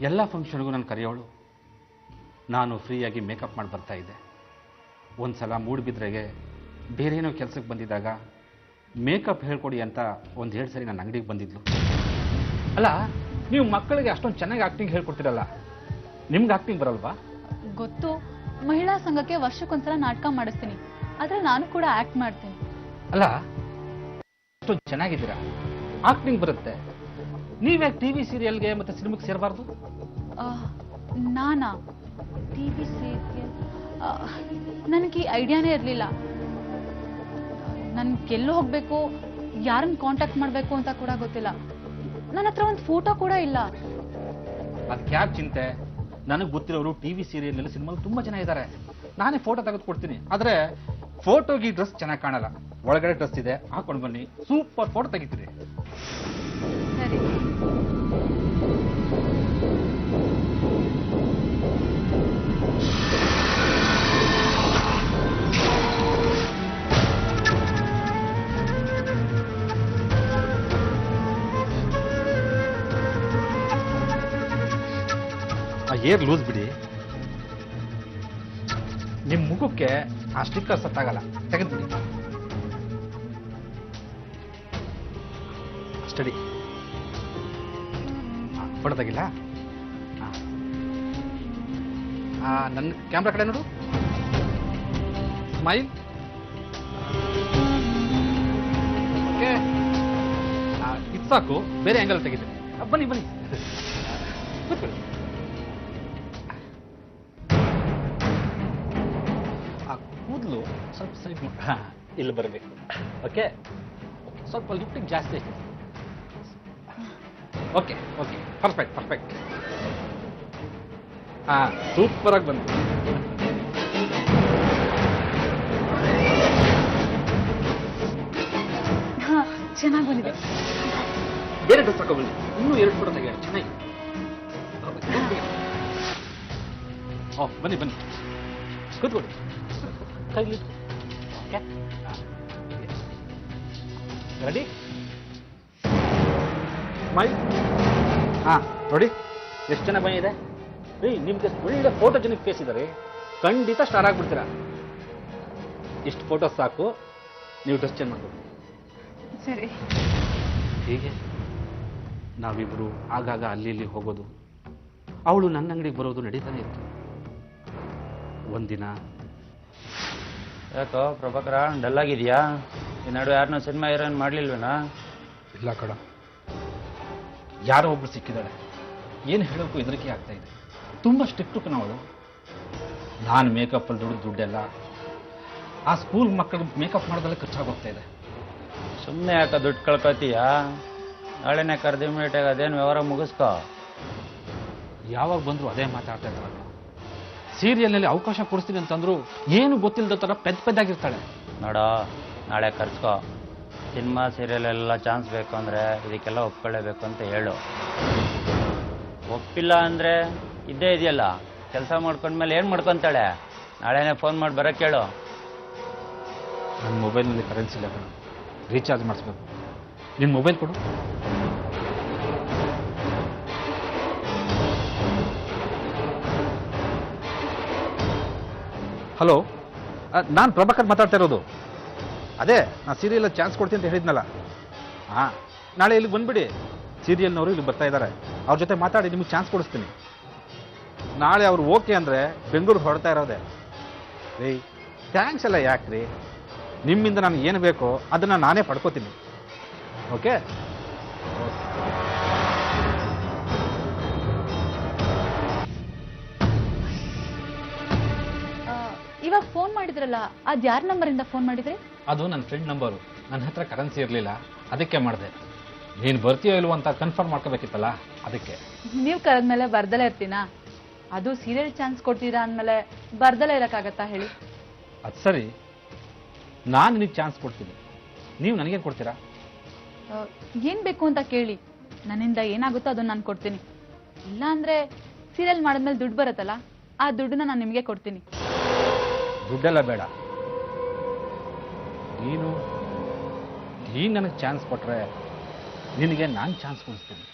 ಎಲ್ಲ ಫಂಕ್ಷನ್ಗೂ ನಾನು ಕರೆಯೋಳು. ನಾನು ಫ್ರೀಯಾಗಿ ಮೇಕಪ್ ಮಾಡಿ ಬರ್ತಾ ಇದ್ದೆ. ಒಂದ್ಸಲ ಮೂಡ್ಬಿದ್ರೆಗೆ ಬೇರೆ ಏನೋ ಕೆಲಸಕ್ಕೆ ಬಂದಿದ್ದಾಗ ಮೇಕಪ್ ಹೇಳ್ಕೊಡಿ ಅಂತ ಒಂದೆರಡು ಸರಿ ನನ್ನ ಅಂಗಡಿಗೆ ಬಂದಿದ್ಲು. ಅಲ್ಲ, ನೀವು ಮಕ್ಕಳಿಗೆ ಅಷ್ಟೊಂದು ಚೆನ್ನಾಗಿ ಆಕ್ಟಿಂಗ್ ಹೇಳ್ಕೊಡ್ತೀರಲ್ಲ, ನಿಮ್ಗೆ ಆಕ್ಟಿಂಗ್ ಬರಲ್ವಾ? ಗೊತ್ತು, ಮಹಿಳಾ ಸಂಘಕ್ಕೆ ವರ್ಷಕ್ಕೊಂದ್ಸಲ ನಾಟಕ ಮಾಡಿಸ್ತೀನಿ. ಆದ್ರೆ ನಾನು ಕೂಡ ಆಕ್ಟ್ ಮಾಡ್ತೀನಿ. ಅಲ್ಲ, ಅಷ್ಟೊಂದು ಚೆನ್ನಾಗಿದ್ದೀರಾ, ಆಕ್ಟಿಂಗ್ ಬರುತ್ತೆ, ನೀವ್ಯಾಕೆ ಟಿವಿ ಸೀರಿಯಲ್ಗೆ ಮತ್ತೆ ಸಿನಿಮಾಗೆ ಸೇರಬಾರ್ದು? ನಾನಾ ಟಿವಿ ಸೀರಿಯಲ್? ನನಗೆ ಈ ಐಡಿಯಾನೇ ಇರಲಿಲ್ಲ. ನನ್ಗೆಲ್ಲೋ ಹೋಗ್ಬೇಕು, ಯಾರನ್ನ ಕಾಂಟ್ಯಾಕ್ಟ್ ಮಾಡಬೇಕು ಅಂತ ಕೂಡ ಗೊತ್ತಿಲ್ಲ. ನನ್ನ ಹತ್ರ ಒಂದು ಫೋಟೋ ಕೂಡ ಇಲ್ಲ. ಅದಕ್ಕೆ ಯಾಕೆ ಚಿಂತೆ? ನನಗೆ ಗೊತ್ತಿರೋರು ಟಿವಿ ಸೀರಿಯಲ್ ಸಿನಿಮಾ ತುಂಬಾ ಜನ ಇದ್ದಾರೆ. ನಾನೇ ಫೋಟೋ ತೆಗೆದು ಕೊಡ್ತೀನಿ. ಆದ್ರೆ ಫೋಟೋಗೆ ಡ್ರೆಸ್ ಚೆನ್ನಾಗಿ ಕಾಣಲ್ಲ. ಒಳಗಡೆ ಡ್ರೆಸ್ ಇದೆ, ಹಾಕೊಂಡು ಬನ್ನಿ, ಸೂಪರ್ ಫೋಟೋ ತೆಗಿತೀರಿ. ಸರಿ. ಆ ಏರ್ ಲೂಸ್ ಬಿಡಿ. ನಿಮ್ಮ ಮುಖಕ್ಕೆ ಆ ಸ್ಟಿಕ್ಕರ್ ಸತ್ತಾಗಲ್ಲ, ತೆಗೆದ್ಬಿಡಿ. ಸ್ಟಡಿ ಫೋಟೋ ತೆಗಿಲ್ಲ. ನನ್ನ ಕ್ಯಾಮ್ರಾ ಕಡೆ ನೋಡು. ಸ್ಮೈಲ್. ಓಕೆ, ಇದು ಸಾಕು. ಬೇರೆ ಆಂಗಲ್ ತೆಗಿತೀನಿ. ಬನ್ನಿ ಬನ್ನಿ, ಕೂತ್ಕೊಳ್ಳಿ. ಕೂದಲು ಸ್ವಲ್ಪ ಸೈಡ್ ಇಲ್ಲಿ ಬರಬೇಕು. ಓಕೆ, ಸ್ವಲ್ಪ ಲಿಫ್ಟಿಂಗ್ ಜಾಸ್ತಿ. Okay okay, perfect perfect. Super ಆಗಿ ಬಂತು. ಚೆನ್ನಾಗಿ ಬಂದಿದೆ. ಬೇರೆ ಡ್ರೆಸ್ ತಗೊಬನ್ನಿ, ಇನ್ನೂ 2 ಫೋಟೋ ತೆಗೆಯೋಣ. ಚೆನ್ನಾಗಿ. ಬನ್ನಿ ಬನ್ನಿ, ಕೂತ್ಕೊಳ್ಳಿ. ಕೈಲಿ. Okay, ready? ಸ್ಮೈಲ್. ನೋಡಿ ಎಷ್ಟು ಚೆನ್ನಾಗಿ ಬಂದಿದೆ. ನಿಮ್ಗೆ ಒಳ್ಳೆ ಫೋಟೋ ಜನಕ್ಕೆ ಫೇಸ್ ಇದ್ದಾರೆ, ಖಂಡಿತ ಸ್ಟಾರ್ ಆಗ್ಬಿಡ್ತೀರಾ. ಇಷ್ಟು ಫೋಟೋಸ್ ಸಾಕು, ನೀವು ಡ್ರೆಸ್ ಚೇಂಜ್ ಮಾಡ್ಬೋದು. ಸರಿ. ಹೀಗೆ ನಾವಿಬ್ಬರು ಆಗಾಗ ಅಲ್ಲಿ ಇಲ್ಲಿ ಹೋಗೋದು, ಅವಳು ನನ್ನ ಅಂಗಡಿಗೆ ಬರೋದು ನಡೀತಾನೆ ಇತ್ತು. ಒಂದಿನ, ಯಾಕೋ ಪ್ರಭಾಕರ ಡಲ್ ಆಗಿದೆಯಾ? ಈ ನಡುವೆ ಯಾರನ್ನೂ ಸಿನಿಮಾ ಹೀರೋಯಿನ್ ಮಾಡಲಿಲ್ವೇನಾ? ಇಲ್ಲ ಕಡ, ಯಾರೋ ಒಬ್ರು ಸಿಕ್ಕಿದ್ದಾಳೆ. ಏನು ಹೇಳೋಕ್ಕೂ ಹೆದರಿಕೆ ಆಗ್ತಾ ಇದೆ. ತುಂಬ ಸ್ಟ್ರಿಕ್ಟು ನಾವು. ನಾನು ಮೇಕಪ್ಪಲ್ಲಿ ದುಡ್ಡೆಲ್ಲ ಆ ಸ್ಕೂಲ್ ಮಕ್ಕಳು ಮೇಕಪ್ ಮಾಡೋದೆಲ್ಲ ಖರ್ಚಾಗೋಗ್ತಾ ಇದೆ. ಸುಮ್ಮನೆ ಯಾಕೆ ದುಡ್ಡು ಕಳ್ಕೊತೀಯಾ? ನಾಳೆನೇ ಕರೆದು ಇಮಿಡಿಯೇಟಾಗಿ ಅದೇನು ವ್ಯವಹಾರ ಮುಗಿಸ್ಕೋ. ಯಾವಾಗ ಬಂದರೂ ಅದೇ ಮಾತಾಡ್ತಾ ಇದ್ದಾರಲ್ಲ. ಸೀರಿಯಲ್ನಲ್ಲಿ ಅವಕಾಶ ಕೊಡಿಸ್ತೀನಿ ಅಂತಂದ್ರು ಏನು ಗೊತ್ತಿಲ್ಲದ ಥರ ಪೆದ್ದಾಗಿರ್ತಾಳೆ. ನೋಡೋ, ನಾಳೆ ಕರ್ಸ್ಕೋ. ಸಿನಿಮಾ ಸೀರಿಯಲ್ ಎಲ್ಲ ಚಾನ್ಸ್ ಬೇಕು ಅಂದರೆ ಇದಕ್ಕೆಲ್ಲ ಒಪ್ಕೊಳ್ಳೇಬೇಕು ಅಂತ ಹೇಳು. ಒಪ್ಪಿಲ್ಲ ಅಂದರೆ ಇದ್ದೇ ಇದೆಯಲ್ಲ, ಕೆಲಸ ಮಾಡ್ಕೊಂಡ್ಮೇಲೆ ಏನು ಮಾಡ್ಕೊತಾಳೆ? ನಾಳೆನೇ ಫೋನ್ ಮಾಡಿ ಬರೋಕ್ಕೆ ಹೇಳು. ನನ್ನ ಮೊಬೈಲ್ನಲ್ಲಿ ಕರೆನ್ಸಿ ಇಲ್ಲ ಕಣ, ರೀಚಾರ್ಜ್ ಮಾಡಿಸ್ಬೇಕು. ನಿನ್ನ ಮೊಬೈಲ್ ಕೊಡು. ಹಲೋ, ನಾನು ಪ್ರಭಾಕರ್ ಮಾತಾಡ್ತಾ ಇರೋದು. ಅದೇ ನಾನು ಸೀರಿಯಲ್ ಚಾನ್ಸ್ ಕೊಡ್ತೀನಿ ಅಂತ ಹೇಳಿದ್ನಲ್ಲ. ಹಾಂ, ನಾಳೆ ಇಲ್ಲಿಗೆ ಬಂದುಬಿಡಿ. ಸೀರಿಯಲ್ನವರು ಇಲ್ಲಿ ಬರ್ತಾ ಇದ್ದಾರೆ. ಅವ್ರ ಜೊತೆ ಮಾತಾಡಿ ನಿಮಗೆ ಚಾನ್ಸ್ ಕೊಡಿಸ್ತೀನಿ. ನಾಳೆ ಅವ್ರು ಓಕೆ ಅಂದರೆ ಬೆಂಗಳೂರು ಹೊರಡ್ತಾ ಇರೋದೆ. ರೀ, ಥ್ಯಾಂಕ್ಸ್ ಎಲ್ಲ ಯಾಕೆ ರೀ? ನಿಮ್ಮಿಂದ ನಾನು ಏನು ಬೇಕೋ ಅದನ್ನು ನಾನೇ ಪಡ್ಕೋತೀನಿ. ಓಕೆ? ಇವಾಗ ಫೋನ್ ಮಾಡಿದ್ರಲ್ಲ, ಅದು ಯಾರ ನಂಬರಿಂದ ಫೋನ್ ಮಾಡಿದ್ರಿ? ಅದು ನನ್ನ ಫ್ರೆಂಡ್ ನಂಬರು. ನನ್ನ ಹತ್ರ ಕರೆನ್ಸಿ ಇರಲಿಲ್ಲ, ಅದಕ್ಕೆ ಮಾಡಿದೆ. ನೀನು ಬರ್ತೀಯೋ ಇಲ್ವೋ ಅಂತ ಕನ್ಫರ್ಮ್ ಮಾಡ್ಕೋಬೇಕಿತ್ತಲ್ಲ, ಅದಕ್ಕೆ. ನೀವು ಕರೆದ್ಮೇಲೆ ಬರ್ದಲೇ ಇರ್ತೀನಾ? ಅದು ಸೀರಿಯಲ್ ಚಾನ್ಸ್ ಕೊಡ್ತೀರಾ ಅಂದಮೇಲೆ ಬರ್ದಲೇ ಇರೋಕ್ಕಾಗತ್ತಾ ಹೇಳಿ? ಅದು ಸರಿ, ನಾನು ನಿನಗೆ ಚಾನ್ಸ್ ಕೊಡ್ತೀನಿ, ನೀವು ನನಗೇನು ಕೊಡ್ತೀರಾ? ಏನು ಬೇಕು ಅಂತ ಕೇಳಿ, ನನ್ನಿಂದ ಏನಾಗುತ್ತೋ ಅದನ್ನು ನಾನು ಕೊಡ್ತೀನಿ. ಇಲ್ಲ ಅಂದರೆ ಸೀರಿಯಲ್ ಮಾಡಿದ್ಮೇಲೆ ದುಡ್ಡು ಬರುತ್ತಲ್ಲ, ಆ ದುಡ್ಡನ್ನ ನಾನು ನಿಮಗೆ ಕೊಡ್ತೀನಿ. ದುಡ್ಡೆಲ್ಲ ಬೇಡ. ನೀನು ನನಗೆ ಚಾನ್ಸ್ ಕೊಟ್ಟರೆ ನಿನಗೆ ನಾನು ಚಾನ್ಸ್ ಕೊಡಿಸ್ತೀನಿ.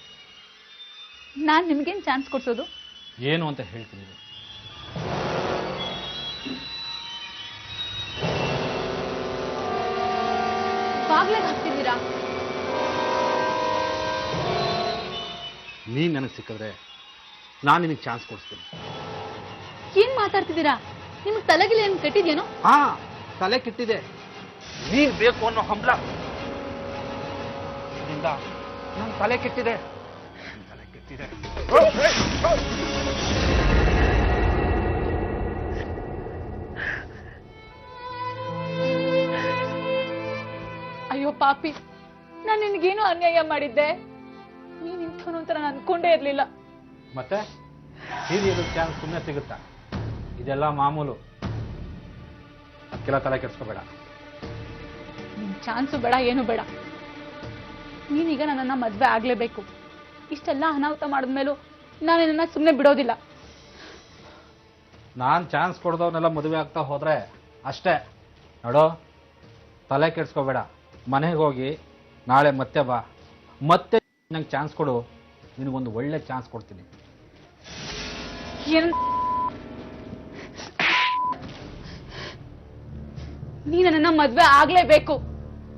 ನಾನು ನಿಮಗೇನು ಚಾನ್ಸ್ ಕೊಡ್ಸೋದು? ಏನು ಅಂತ ಹೇಳ್ತೀನಿ. ಬಾಗ್ಲಾಗ ಹಾಕ್ತಿದ್ದೀರಾ? ನೀನು ನನಗೆ ಸಿಕ್ಕಿದ್ರೆ ನಾನು ನಿನಗೆ ಚಾನ್ಸ್ ಕೊಡಿಸ್ತೀನಿ. ಏನ್ ಮಾತಾಡ್ತಿದ್ದೀರಾ? ನಿಮ್ಗೆ ತಲೆಗಿಲ್ಲ ಏನು ಕೆಟ್ಟಿದ್ಯೇನೋ? ಹಾ, ತಲೆ ಕೆಟ್ಟಿದೆ. ನೀನ್ ಬೇಕು ಅನ್ನೋ ಹಂಬಲ ನನ್ನ ತಲೆ ಕೆಟ್ಟಿದೆ. ಅಯ್ಯೋ ಪಾಪಿ, ನಾನು ನಿನ್ಗೇನು ಅನ್ಯಾಯ ಮಾಡಿದ್ದೆ? ನೀನ್ ಇಂಥವನು ಅಂತ ನಾನು ಅನ್ಕೊಂಡೇ ಇರ್ಲಿಲ್ಲ. ಮತ್ತೆ ಸೀರಿಯಲ್ ಚಾನ್ಸ್ ಸುಮ್ಮನೆ ಸಿಗುತ್ತಾ? ಇದೆಲ್ಲ ಮಾಮೂಲು. ಅದಕ್ಕೆಲ್ಲ ತಲೆ ಕೆಡಿಸ್ಕೋಬೇಡ. ನಿನ್ ಚಾನ್ಸು ಬೇಡ, ಏನು ಬೇಡ. ನೀನೀಗ ನನ್ನನ್ನ ಮದ್ವೆ ಆಗ್ಲೇಬೇಕು. ಇಷ್ಟೆಲ್ಲ ಅನಾಹುತ ಮಾಡಿದ್ಮೇಲೂ ನಾನು ನಿನ್ನ ಸುಮ್ಮನೆ ಬಿಡೋದಿಲ್ಲ. ನಾನು ಚಾನ್ಸ್ ಕೊಡ್ದವನ್ನೆಲ್ಲ ಮದುವೆ ಆಗ್ತಾ ಹೋದ್ರೆ ಅಷ್ಟೇ. ನೋಡೋ, ತಲೆ ಕೆಡಿಸ್ಕೋಬೇಡ. ಮನೆಗೆ ಹೋಗಿ ನಾಳೆ ಮತ್ತೆ ಬಾ. ಮತ್ತೆ ನಂಗೆ ಚಾನ್ಸ್ ಕೊಡು, ನಿನಗೊಂದು ಒಳ್ಳೆ ಚಾನ್ಸ್ ಕೊಡ್ತೀನಿ. ನೀ ನನ್ನ ಮದ್ವೆ ಆಗ್ಲೇಬೇಕು,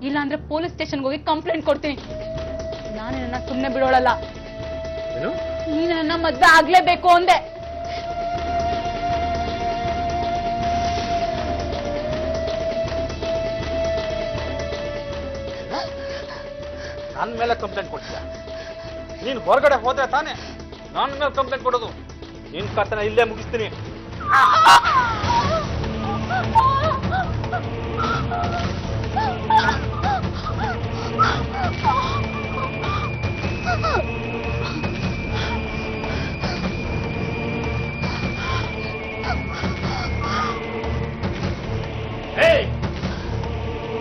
ಇಲ್ಲಾಂದ್ರೆ ಪೊಲೀಸ್ ಸ್ಟೇಷನ್ಗೆ ಹೋಗಿ ಕಂಪ್ಲೇಂಟ್ ಕೊಡ್ತೀನಿ. ನಾನು ನನ್ನ ಸುಮ್ಮನೆ ಬಿಡೋಳಲ್ಲ. ನೀನು ನನ್ನ ಮದ್ವೆ ಆಗ್ಲೇಬೇಕು ಅಂದೆ. ನನ್ನ ಮೇಲೆ ಕಂಪ್ಲೇಂಟ್ ಕೊಡ್ತೀಯ? ನೀನು ಹೊರಗಡೆ ಹೋದ್ರೆ ತಾನೇ ನನ್ನ ಮೇಲೆ ಕಂಪ್ಲೇಂಟ್ ಕೊಡೋದು. ನಿನ್ ಕಥನ ಇಲ್ಲೇ ಮುಗಿಸ್ತೀನಿ.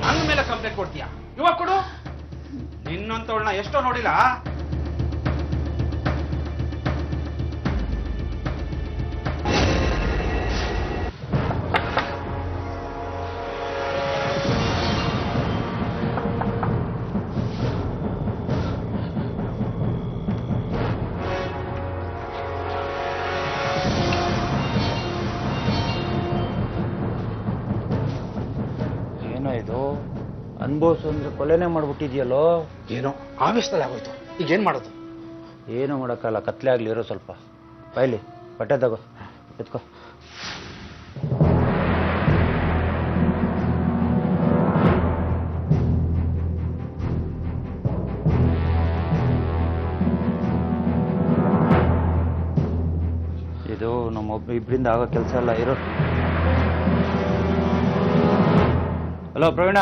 ನನ್ನ ಮೇಲೆ ಕಂಪ್ಲೇಂಟ್ ಕೊಡ್ತೀಯಾ? ಇವಾಗ ಕೊಡು. ನಿನ್ನಂತವಳನ್ನ ಎಷ್ಟೋ ನೋಡಿಲ್ಲ. ಅನುಭವಿಸು ಅಂದ್ರೆ ಕೊಲೆನೇ ಮಾಡ್ಬಿಟ್ಟಿದ್ಯಲ್ಲೋ. ಏನೋ ಆವೇಶದಲ್ಲಿ ಆಗೋಯ್ತು, ಈಗ ಏನ್ ಮಾಡೋದು? ಏನು ಮಾಡೋಕ್ಕಲ್ಲ, ಕತ್ಲೆ ಆಗ್ಲಿ, ಇರೋ ಸ್ವಲ್ಪ. ಬೈಲಿ ಬಟ್ಟೆ ತಗೋ, ಎತ್ಕೋ. ಇದು ಇಬ್ಬರಿಂದ ಆಗೋ ಕೆಲಸ ಅಲ್ಲ, ಇರೋ. ಹಲೋ ಪ್ರವೀಣ,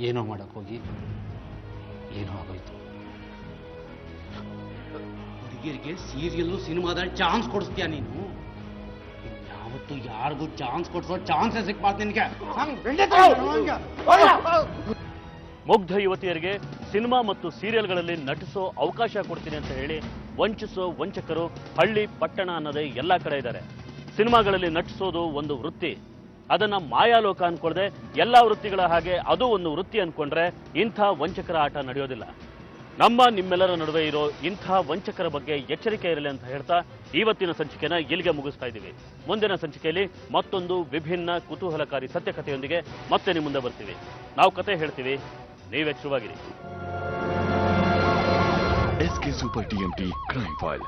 ಏನೋ ಮಾಡಕ್ ಹೋಗಿ ಏನೋ ಆಗೋಯ್ತು. ಹುಡುಗಿಯರಿಗೆ ಸೀರಿಯಲ್ಲು ಸಿನಿಮಾದಲ್ಲಿ ಚಾನ್ಸ್ ಕೊಡಿಸ್ತೀಯ ನೀನು? ಯಾವತ್ತು ಯಾರಿಗೂ ಚಾನ್ಸ್ ಕೊಡ್ಸೋ ಚಾನ್ಸೇ ಸಿಕ್ಬಾರ್ದು ನಿನಗೆ. ಮುಗ್ಧ ಯುವತಿಯರಿಗೆ ಸಿನಿಮಾ ಮತ್ತು ಸೀರಿಯಲ್ಗಳಲ್ಲಿ ನಟಿಸೋ ಅವಕಾಶ ಕೊಡ್ತೀನಿ ಅಂತ ಹೇಳಿ ವಂಚಿಸೋ ವಂಚಕರು ಹಳ್ಳಿ ಪಟ್ಟಣ ಅನ್ನೋದೇ ಎಲ್ಲ ಕಡೆ ಇದ್ದಾರೆ. ಸಿನಿಮಾಗಳಲ್ಲಿ ನಟಿಸೋದು ಒಂದು ವೃತ್ತಿ, ಅದನ್ನ ಮಾಯಾಲೋಕ ಅನ್ಕೊಳ್ದೆ ಎಲ್ಲಾ ವೃತ್ತಿಗಳ ಹಾಗೆ ಅದು ಒಂದು ವೃತ್ತಿ ಅನ್ಕೊಂಡ್ರೆ ಇಂಥ ವಂಚಕರ ಆಟ ನಡೆಯೋದಿಲ್ಲ. ನಿಮ್ಮೆಲ್ಲರ ನಡುವೆ ಇರೋ ಇಂಥ ವಂಚಕರ ಬಗ್ಗೆ ಎಚ್ಚರಿಕೆ ಇರಲಿ ಅಂತ ಹೇಳ್ತಾ ಇವತ್ತಿನ ಸಂಚಿಕೆನ ಇಲ್ಲಿಗೆ ಮುಗಿಸ್ತಾ ಇದ್ದೀವಿ. ಮುಂದಿನ ಸಂಚಿಕೆಯಲ್ಲಿ ಮತ್ತೊಂದು ವಿಭಿನ್ನ ಕುತೂಹಲಕಾರಿ ಸತ್ಯಕಥೆಯೊಂದಿಗೆ ಮತ್ತೆ ನಿಮ್ಮ ಮುಂದೆ ಬರ್ತೀವಿ. ನಾವು ಕತೆ ಹೇಳ್ತೀವಿ, ನೀವೆಚ್ಚರವಾಗಿರಿ. SK Super TMT Crime File.